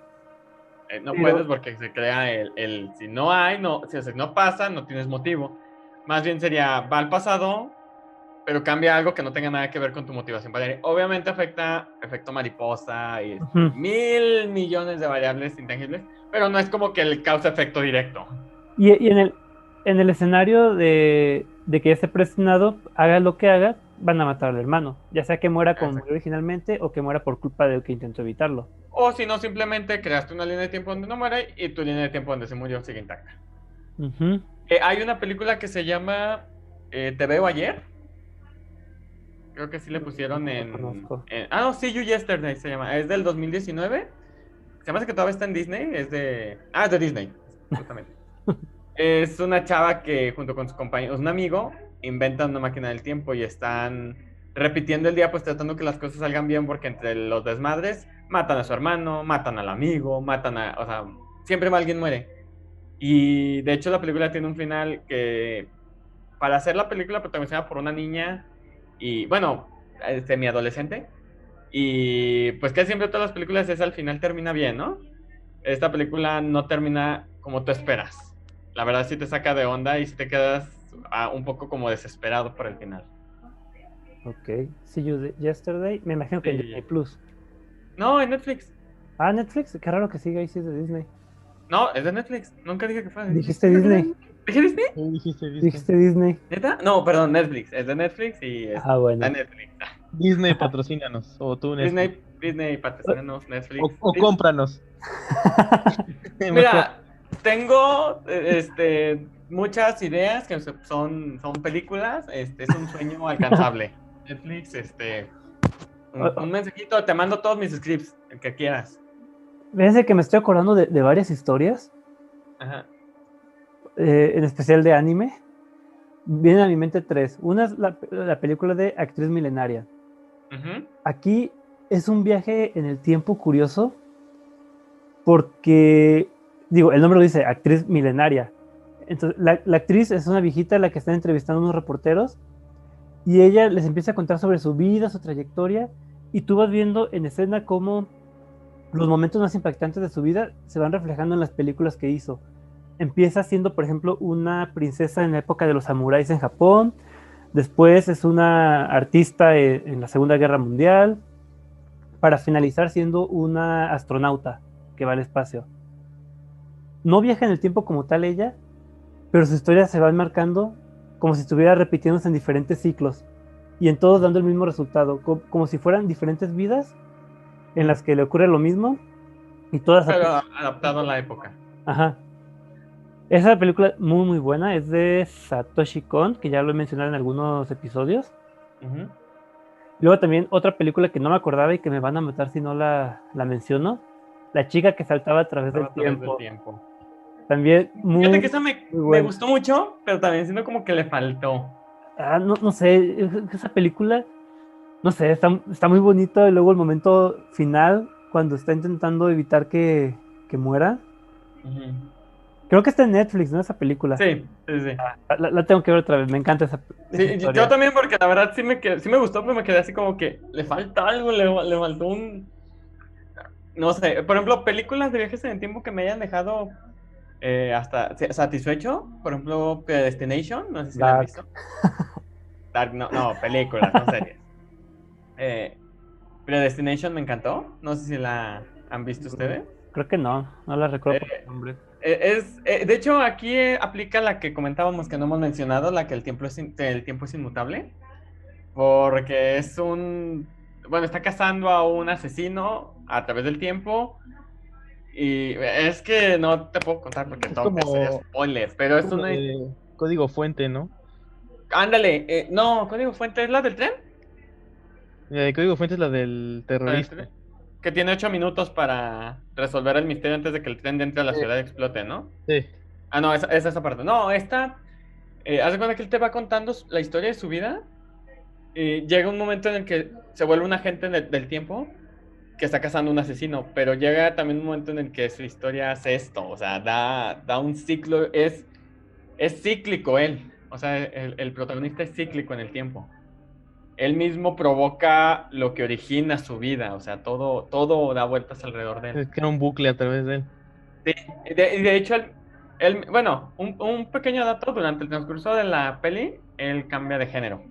No puedes porque se crea si no pasa, no tienes motivo. Más bien sería, va al pasado, pero cambia algo que no tenga nada que ver con tu motivación para ir. Obviamente afecta efecto mariposa y 1,000 millones de variables intangibles, pero no es como que el causa efecto directo. Y en el escenario de que esté predestinado, haga lo que haga, van a matar al hermano, ya sea que muera como murió originalmente o que muera por culpa del que intentó evitarlo. O si no, simplemente creaste una línea de tiempo donde no muere y tu línea de tiempo donde se murió sigue intacta. Hay una película que se llama Te veo ayer. Creo que sí le pusieron See You Yesterday se llama. Es del 2019. Se me hace que todavía está en Disney. Es de Disney, justamente. Es una chava que junto con su compañero, un amigo, inventan una máquina del tiempo y están repitiendo el día, pues tratando que las cosas salgan bien, porque entre los desmadres matan a su hermano, matan al amigo, o sea, siempre alguien muere. Y de hecho la película tiene un final que, para hacer la película protagonizada por una niña y, bueno, semi-adolescente, y pues que siempre todas las películas al final termina bien, ¿no? Esta película no termina como tú esperas. La verdad sí te saca de onda y si te quedas un poco como desesperado por el final. Ok. See You Yesterday. Me imagino que en Sí. Disney Plus. No, en Netflix. Ah, Netflix. Qué raro que siga ahí si es de Disney. No, es de Netflix. Nunca dije que fuera de Disney. Dijiste Disney. ¿Dije Disney? Sí, dijiste Disney. Dijiste Disney. ¿Neta? No, perdón, Netflix. Es de Netflix y Ah, bueno. está en Netflix. Disney, patrocínanos. O tú, Netflix. Disney, patrocínanos, Netflix. O cómpranos. Mira, tengo muchas ideas que son películas. Es un sueño alcanzable. Netflix, un mensajito, te mando todos mis scripts, el que quieras. Fíjense que me estoy acordando de varias historias, Ajá. en especial de anime. Vienen a mi mente tres. Una es la película de Actriz Milenaria. Ujú. Aquí es un viaje en el tiempo curioso porque, digo, el nombre lo dice, Actriz Milenaria. Entonces, la actriz es una viejita a la que están entrevistando unos reporteros y ella les empieza a contar sobre su vida, su trayectoria, y tú vas viendo en escena cómo los momentos más impactantes de su vida se van reflejando en las películas que hizo. Empieza siendo, por ejemplo, una princesa en la época de los samuráis en Japón, después es una artista en la Segunda Guerra Mundial, para finalizar siendo una astronauta que va al espacio. No viaja en el tiempo como tal ella, pero su historia se va marcando como si estuviera repitiéndose en diferentes ciclos y en todos dando el mismo resultado, como si fueran diferentes vidas en las que le ocurre lo mismo y todas... Pero adaptado a la época. Ajá. Esa película muy muy buena, es de Satoshi Kon, que ya lo he mencionado en algunos episodios. Ujú. Luego también otra película que no me acordaba y que me van a matar si no la menciono, La chica que saltaba a través del tiempo. También Fíjate que esa muy me buena. gustó mucho, pero también siento como que le faltó. No sé, esa película, no sé, está muy bonita y luego el momento final, cuando está intentando evitar que muera. Ujú. Creo que está en Netflix, ¿no? Esa película. Sí, sí, sí. La tengo que ver otra vez, me encanta esa Sí, historia. yo también porque la verdad sí me gustó, pero me quedé así como que le falta algo, le faltó no sé, por ejemplo, películas de viajes en el tiempo que me hayan dejado hasta satisfecho, por ejemplo, Predestination, no sé si la han Dark. visto. Dark, no, películas, no series. Predestination me encantó, no sé si la han visto ustedes. Creo que no la recuerdo por el nombre. De hecho, aquí aplica la que comentábamos que no hemos mencionado, la que el tiempo es inmutable, porque bueno, está cazando a un asesino a través del tiempo, y es que no te puedo contar porque sería spoiler, pero es como una... de código fuente, ¿no? Ándale, no, Código Fuente es la del tren. Código fuente es la del terrorista. Que tiene 8 minutos para resolver el misterio antes de que el tren entre a la ciudad y explote, ¿no? Sí. Ah, no, esa parte. No, haz de cuenta que él te va contando la historia de su vida. Y llega un momento en el que se vuelve un agente del tiempo que está cazando un asesino, pero llega también un momento en el que su historia hace esto, o sea, da un ciclo, es cíclico él, o sea, el protagonista es cíclico en el tiempo. Él mismo provoca lo que origina su vida, o sea, todo da vueltas alrededor de él. Es que era un bucle a través de él. Sí, de hecho, bueno, un pequeño dato, durante el transcurso de la peli, él cambia de género.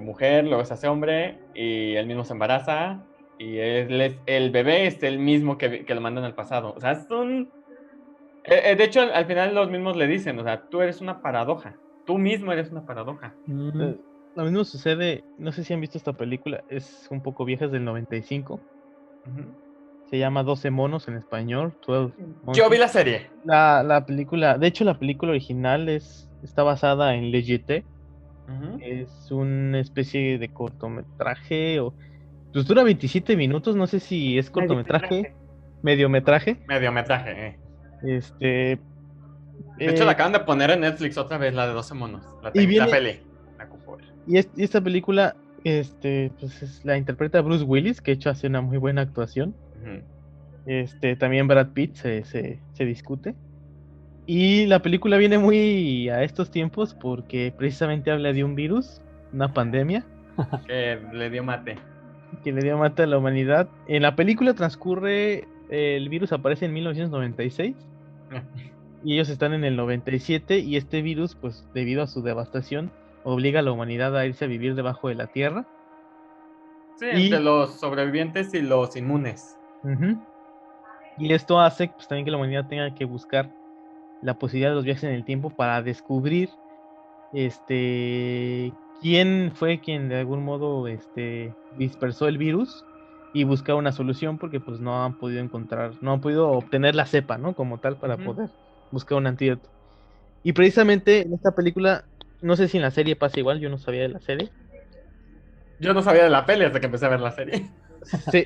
Mujer, luego se hace hombre, y él mismo se embaraza, y el bebé es el mismo que lo mandan al pasado. O sea, de hecho, al final los mismos le dicen, o sea, tú eres una paradoja, tú mismo eres una paradoja. Lo mismo sucede, no sé si han visto esta película, es un poco vieja, es del 95. Ujú. Se llama 12 monos en español. 12 Yo vi la serie. La película, de hecho la película original está basada en Legité. Ujú. Es una especie de cortometraje, pues dura 27 minutos, no sé si es cortometraje, mediometraje. Mediometraje. De hecho, la acaban de poner en Netflix otra vez, la de 12 monos. La peli. La ocupo. Y esta película, pues la interpreta Bruce Willis, que de hecho hace una muy buena actuación. Ujú. También Brad Pitt se discute. Y la película viene muy a estos tiempos porque precisamente habla de un virus, una pandemia. Que le dio mate. Que le dio mate a la humanidad. En la película transcurre, el virus aparece en 1996. y ellos están en el 97 y este virus, pues debido a su devastación, obliga a la humanidad a irse a vivir debajo de la tierra. Sí, Y, entre los sobrevivientes y los inmunes. ujú, y esto hace pues, también que la humanidad tenga que buscar la posibilidad de los viajes en el tiempo para descubrir quién fue quien de algún modo dispersó el virus y buscar una solución porque pues no han podido obtener la cepa, ¿no? Como tal para poder buscar un antídoto. Y precisamente en esta película, no sé si en la serie pasa igual, yo no sabía de la serie. Yo no sabía de la peli hasta que empecé a ver la serie.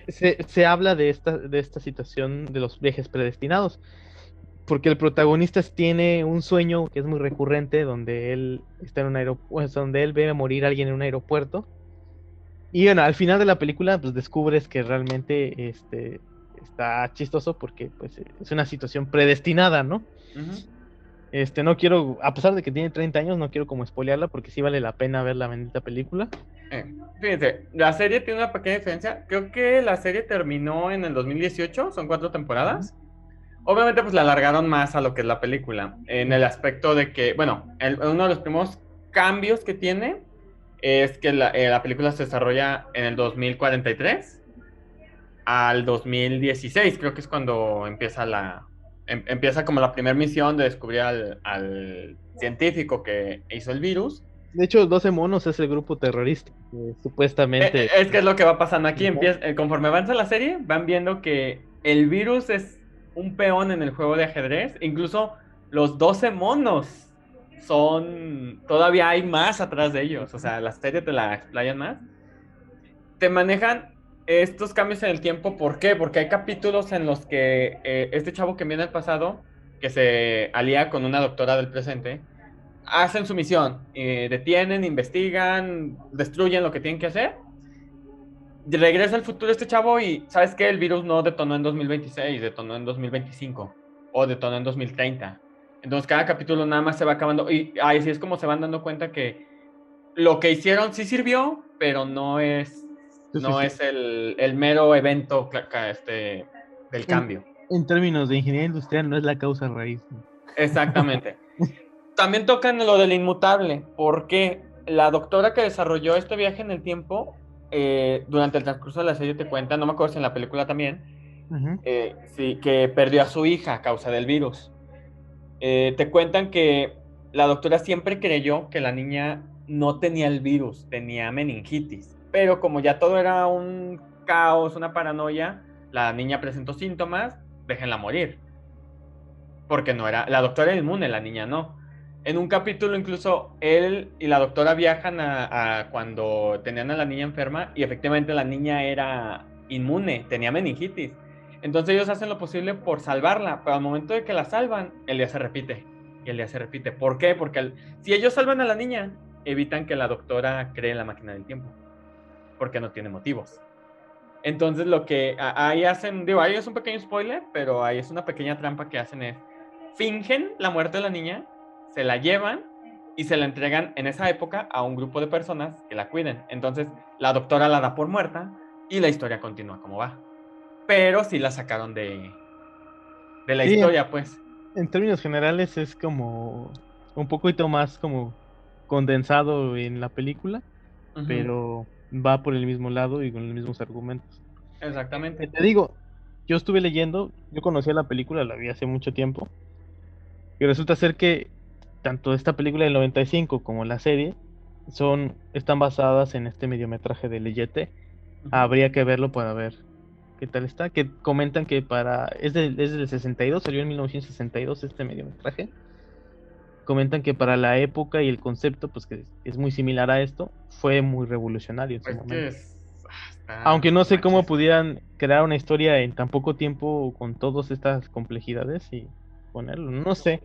Se habla de esta situación de los viajes predestinados, porque el protagonista tiene un sueño que es muy recurrente, donde él está en un aeropuerto, donde él ve a morir a alguien en un aeropuerto. Y bueno, al final de la película, pues descubres que realmente está chistoso porque pues es una situación predestinada, ¿no? No quiero, a pesar de que tiene 30 años, no quiero como spoilearla porque sí vale la pena ver la bendita película. Fíjense, la serie tiene una pequeña diferencia. Creo que la serie terminó en el 2018, son 4 temporadas. Obviamente pues la alargaron más a lo que es la película, en el aspecto de que, bueno, uno de los primeros cambios que tiene es que la película se desarrolla en el 2043 al 2016, creo que es cuando empieza como la primera misión de descubrir al científico que hizo el virus. De hecho, 12 monos es el grupo terrorista que supuestamente... Es que es lo que va pasando aquí. Conforme avanza la serie, van viendo que el virus es un peón en el juego de ajedrez. Incluso los 12 monos todavía hay más atrás de ellos. O sea, la serie te la explayan más. Te manejan estos cambios en el tiempo. ¿Por qué? Porque hay capítulos en los que este chavo que viene del pasado, que se alía con una doctora del presente, hacen su misión, detienen, investigan, destruyen lo que tienen que hacer. Regresa al futuro este chavo y ¿sabes qué? El virus no detonó en 2026, detonó en 2025 o detonó en 2030. Entonces cada capítulo nada más se va acabando y así es como se van dando cuenta que lo que hicieron sí sirvió, pero no es el mero evento del cambio. En términos de ingeniería industrial no es la causa raíz. Exactamente. También tocan lo del inmutable, porque la doctora que desarrolló este viaje en el tiempo, durante el transcurso de la serie te cuenta, no me acuerdo si en la película también, sí, que perdió a su hija a causa del virus. Te cuentan que la doctora siempre creyó que la niña no tenía el virus, tenía meningitis, pero como ya todo era un caos, una paranoia, la niña presentó síntomas, déjenla morir. Porque no era, la doctora era inmune, la niña no. En un capítulo incluso él y la doctora viajan a cuando tenían a la niña enferma y efectivamente la niña era inmune, tenía meningitis. Entonces ellos hacen lo posible por salvarla, pero al momento de que la salvan, el día se repite. Y el día se repite. ¿Por qué? Porque si ellos salvan a la niña, evitan que la doctora cree en la máquina del tiempo. Porque no tiene motivos. Entonces lo que ahí hacen, digo, ahí es un pequeño spoiler, pero ahí es una pequeña trampa que hacen es fingen la muerte de la niña, se la llevan y se la entregan en esa época a un grupo de personas que la cuiden. Entonces, la doctora la da por muerta y la historia continúa como va. Pero sí la sacaron de la historia, pues. En términos generales es como un poquito más como condensado en la película, pero va por el mismo lado y con los mismos argumentos. Exactamente. Te digo, yo estuve leyendo, yo conocía la película, la vi hace mucho tiempo. Y resulta ser que tanto esta película del 95 como la serie están basadas en este mediometraje de Leyete. Habría que verlo para ver qué tal está. Que comentan que es del 62, salió en 1962 este mediometraje. Comentan que para la época y el concepto, pues que es muy similar a esto, fue muy revolucionario en su momento. Aunque no sé cómo pudieran crear una historia en tan poco tiempo con todas estas complejidades y ponerlo, no sé.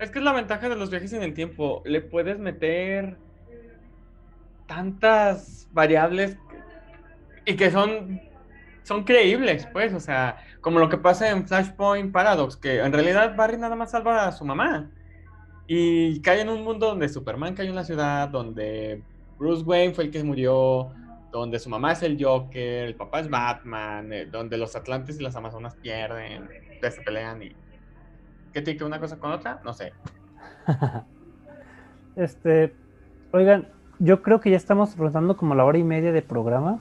Es que es la ventaja de los viajes en el tiempo. Le puedes meter tantas variables y que son creíbles, pues. O sea, como lo que pasa en Flashpoint Paradox, que en realidad Barry nada más salva a su mamá. Y cae en un mundo donde Superman cayó en la ciudad, donde Bruce Wayne fue el que murió, donde su mamá es el Joker, el papá es Batman, donde los Atlantes y las Amazonas pierden, se pelean y ¿Qué tiene que ver una cosa con otra? No sé. Oigan, yo creo que ya estamos rondando como la hora y media de programa.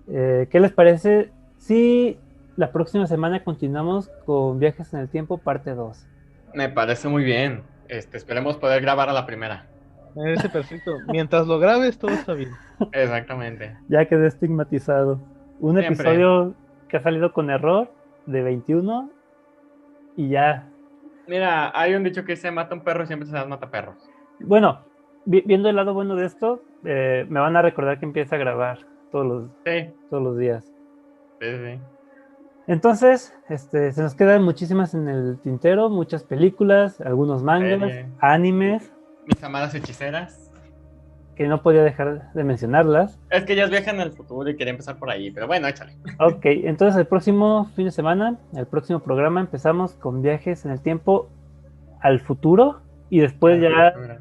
¿Qué les parece si la próxima semana continuamos con Viajes en el Tiempo, parte 2? Me parece muy bien. Esperemos poder grabar a la primera. Me parece perfecto. Mientras lo grabes, todo está bien. Exactamente. Ya quedé estigmatizado. Un Siempre. episodio que ha salido con error de 21 y ya. Mira, hay un dicho que dice mata un perro y siempre se das mata perros. Bueno, viendo el lado bueno de esto, me van a recordar que empieza a grabar Sí, todos los días. sí, sí. Entonces, se nos quedan muchísimas en el tintero, muchas películas, algunos mangas, Serie. animes, Mis amadas hechiceras. que no podía dejar de mencionarlas. Es que ellas viajan al futuro y quería empezar por ahí, pero bueno, échale. Ok, entonces el próximo fin de semana, el próximo programa, empezamos con Viajes en el Tiempo al futuro y después ya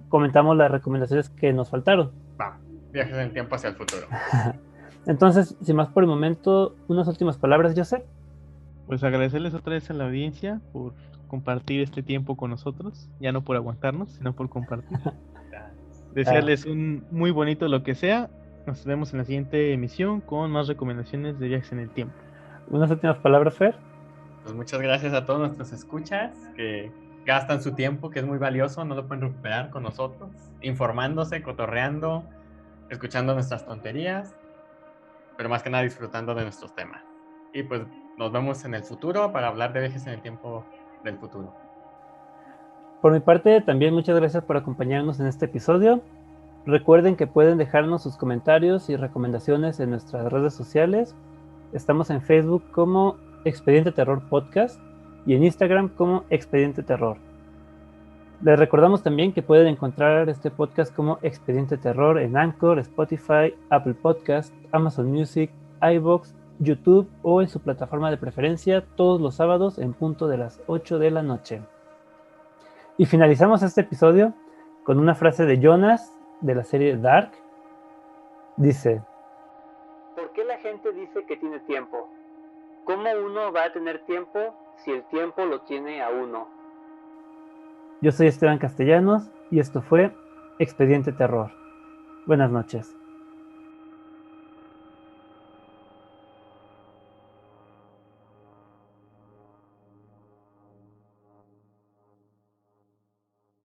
comentamos las recomendaciones que nos faltaron. Va, viajes en el tiempo hacia el futuro. Entonces, sin más por el momento, unas últimas palabras, Joseph. Pues agradecerles otra vez a la audiencia por compartir este tiempo con nosotros, ya no por aguantarnos, sino por compartir. Desearles un muy bonito lo que sea. Nos vemos en la siguiente emisión con más recomendaciones de viajes en el tiempo. Unas últimas palabras, Fer. Pues muchas gracias a todos nuestros escuchas que gastan su tiempo, que es muy valioso, no lo pueden recuperar con nosotros, informándose, cotorreando, escuchando nuestras tonterías, pero más que nada disfrutando de nuestros temas. Y pues nos vemos en el futuro para hablar de viajes en el tiempo del futuro. Por mi parte, también muchas gracias por acompañarnos en este episodio. Recuerden que pueden dejarnos sus comentarios y recomendaciones en nuestras redes sociales. Estamos en Facebook como Expediente Terror Podcast y en Instagram como Expediente Terror. Les recordamos también que pueden encontrar este podcast como Expediente Terror en Anchor, Spotify, Apple Podcast, Amazon Music, iVoox, YouTube o en su plataforma de preferencia todos los sábados en punto de las 8 de la noche. Y finalizamos este episodio con una frase de Jonas de la serie Dark. Dice: ¿por qué la gente dice que tiene tiempo? ¿Cómo uno va a tener tiempo si el tiempo lo tiene a uno? Yo soy Esteban Castellanos y esto fue Expediente Terror. Buenas noches.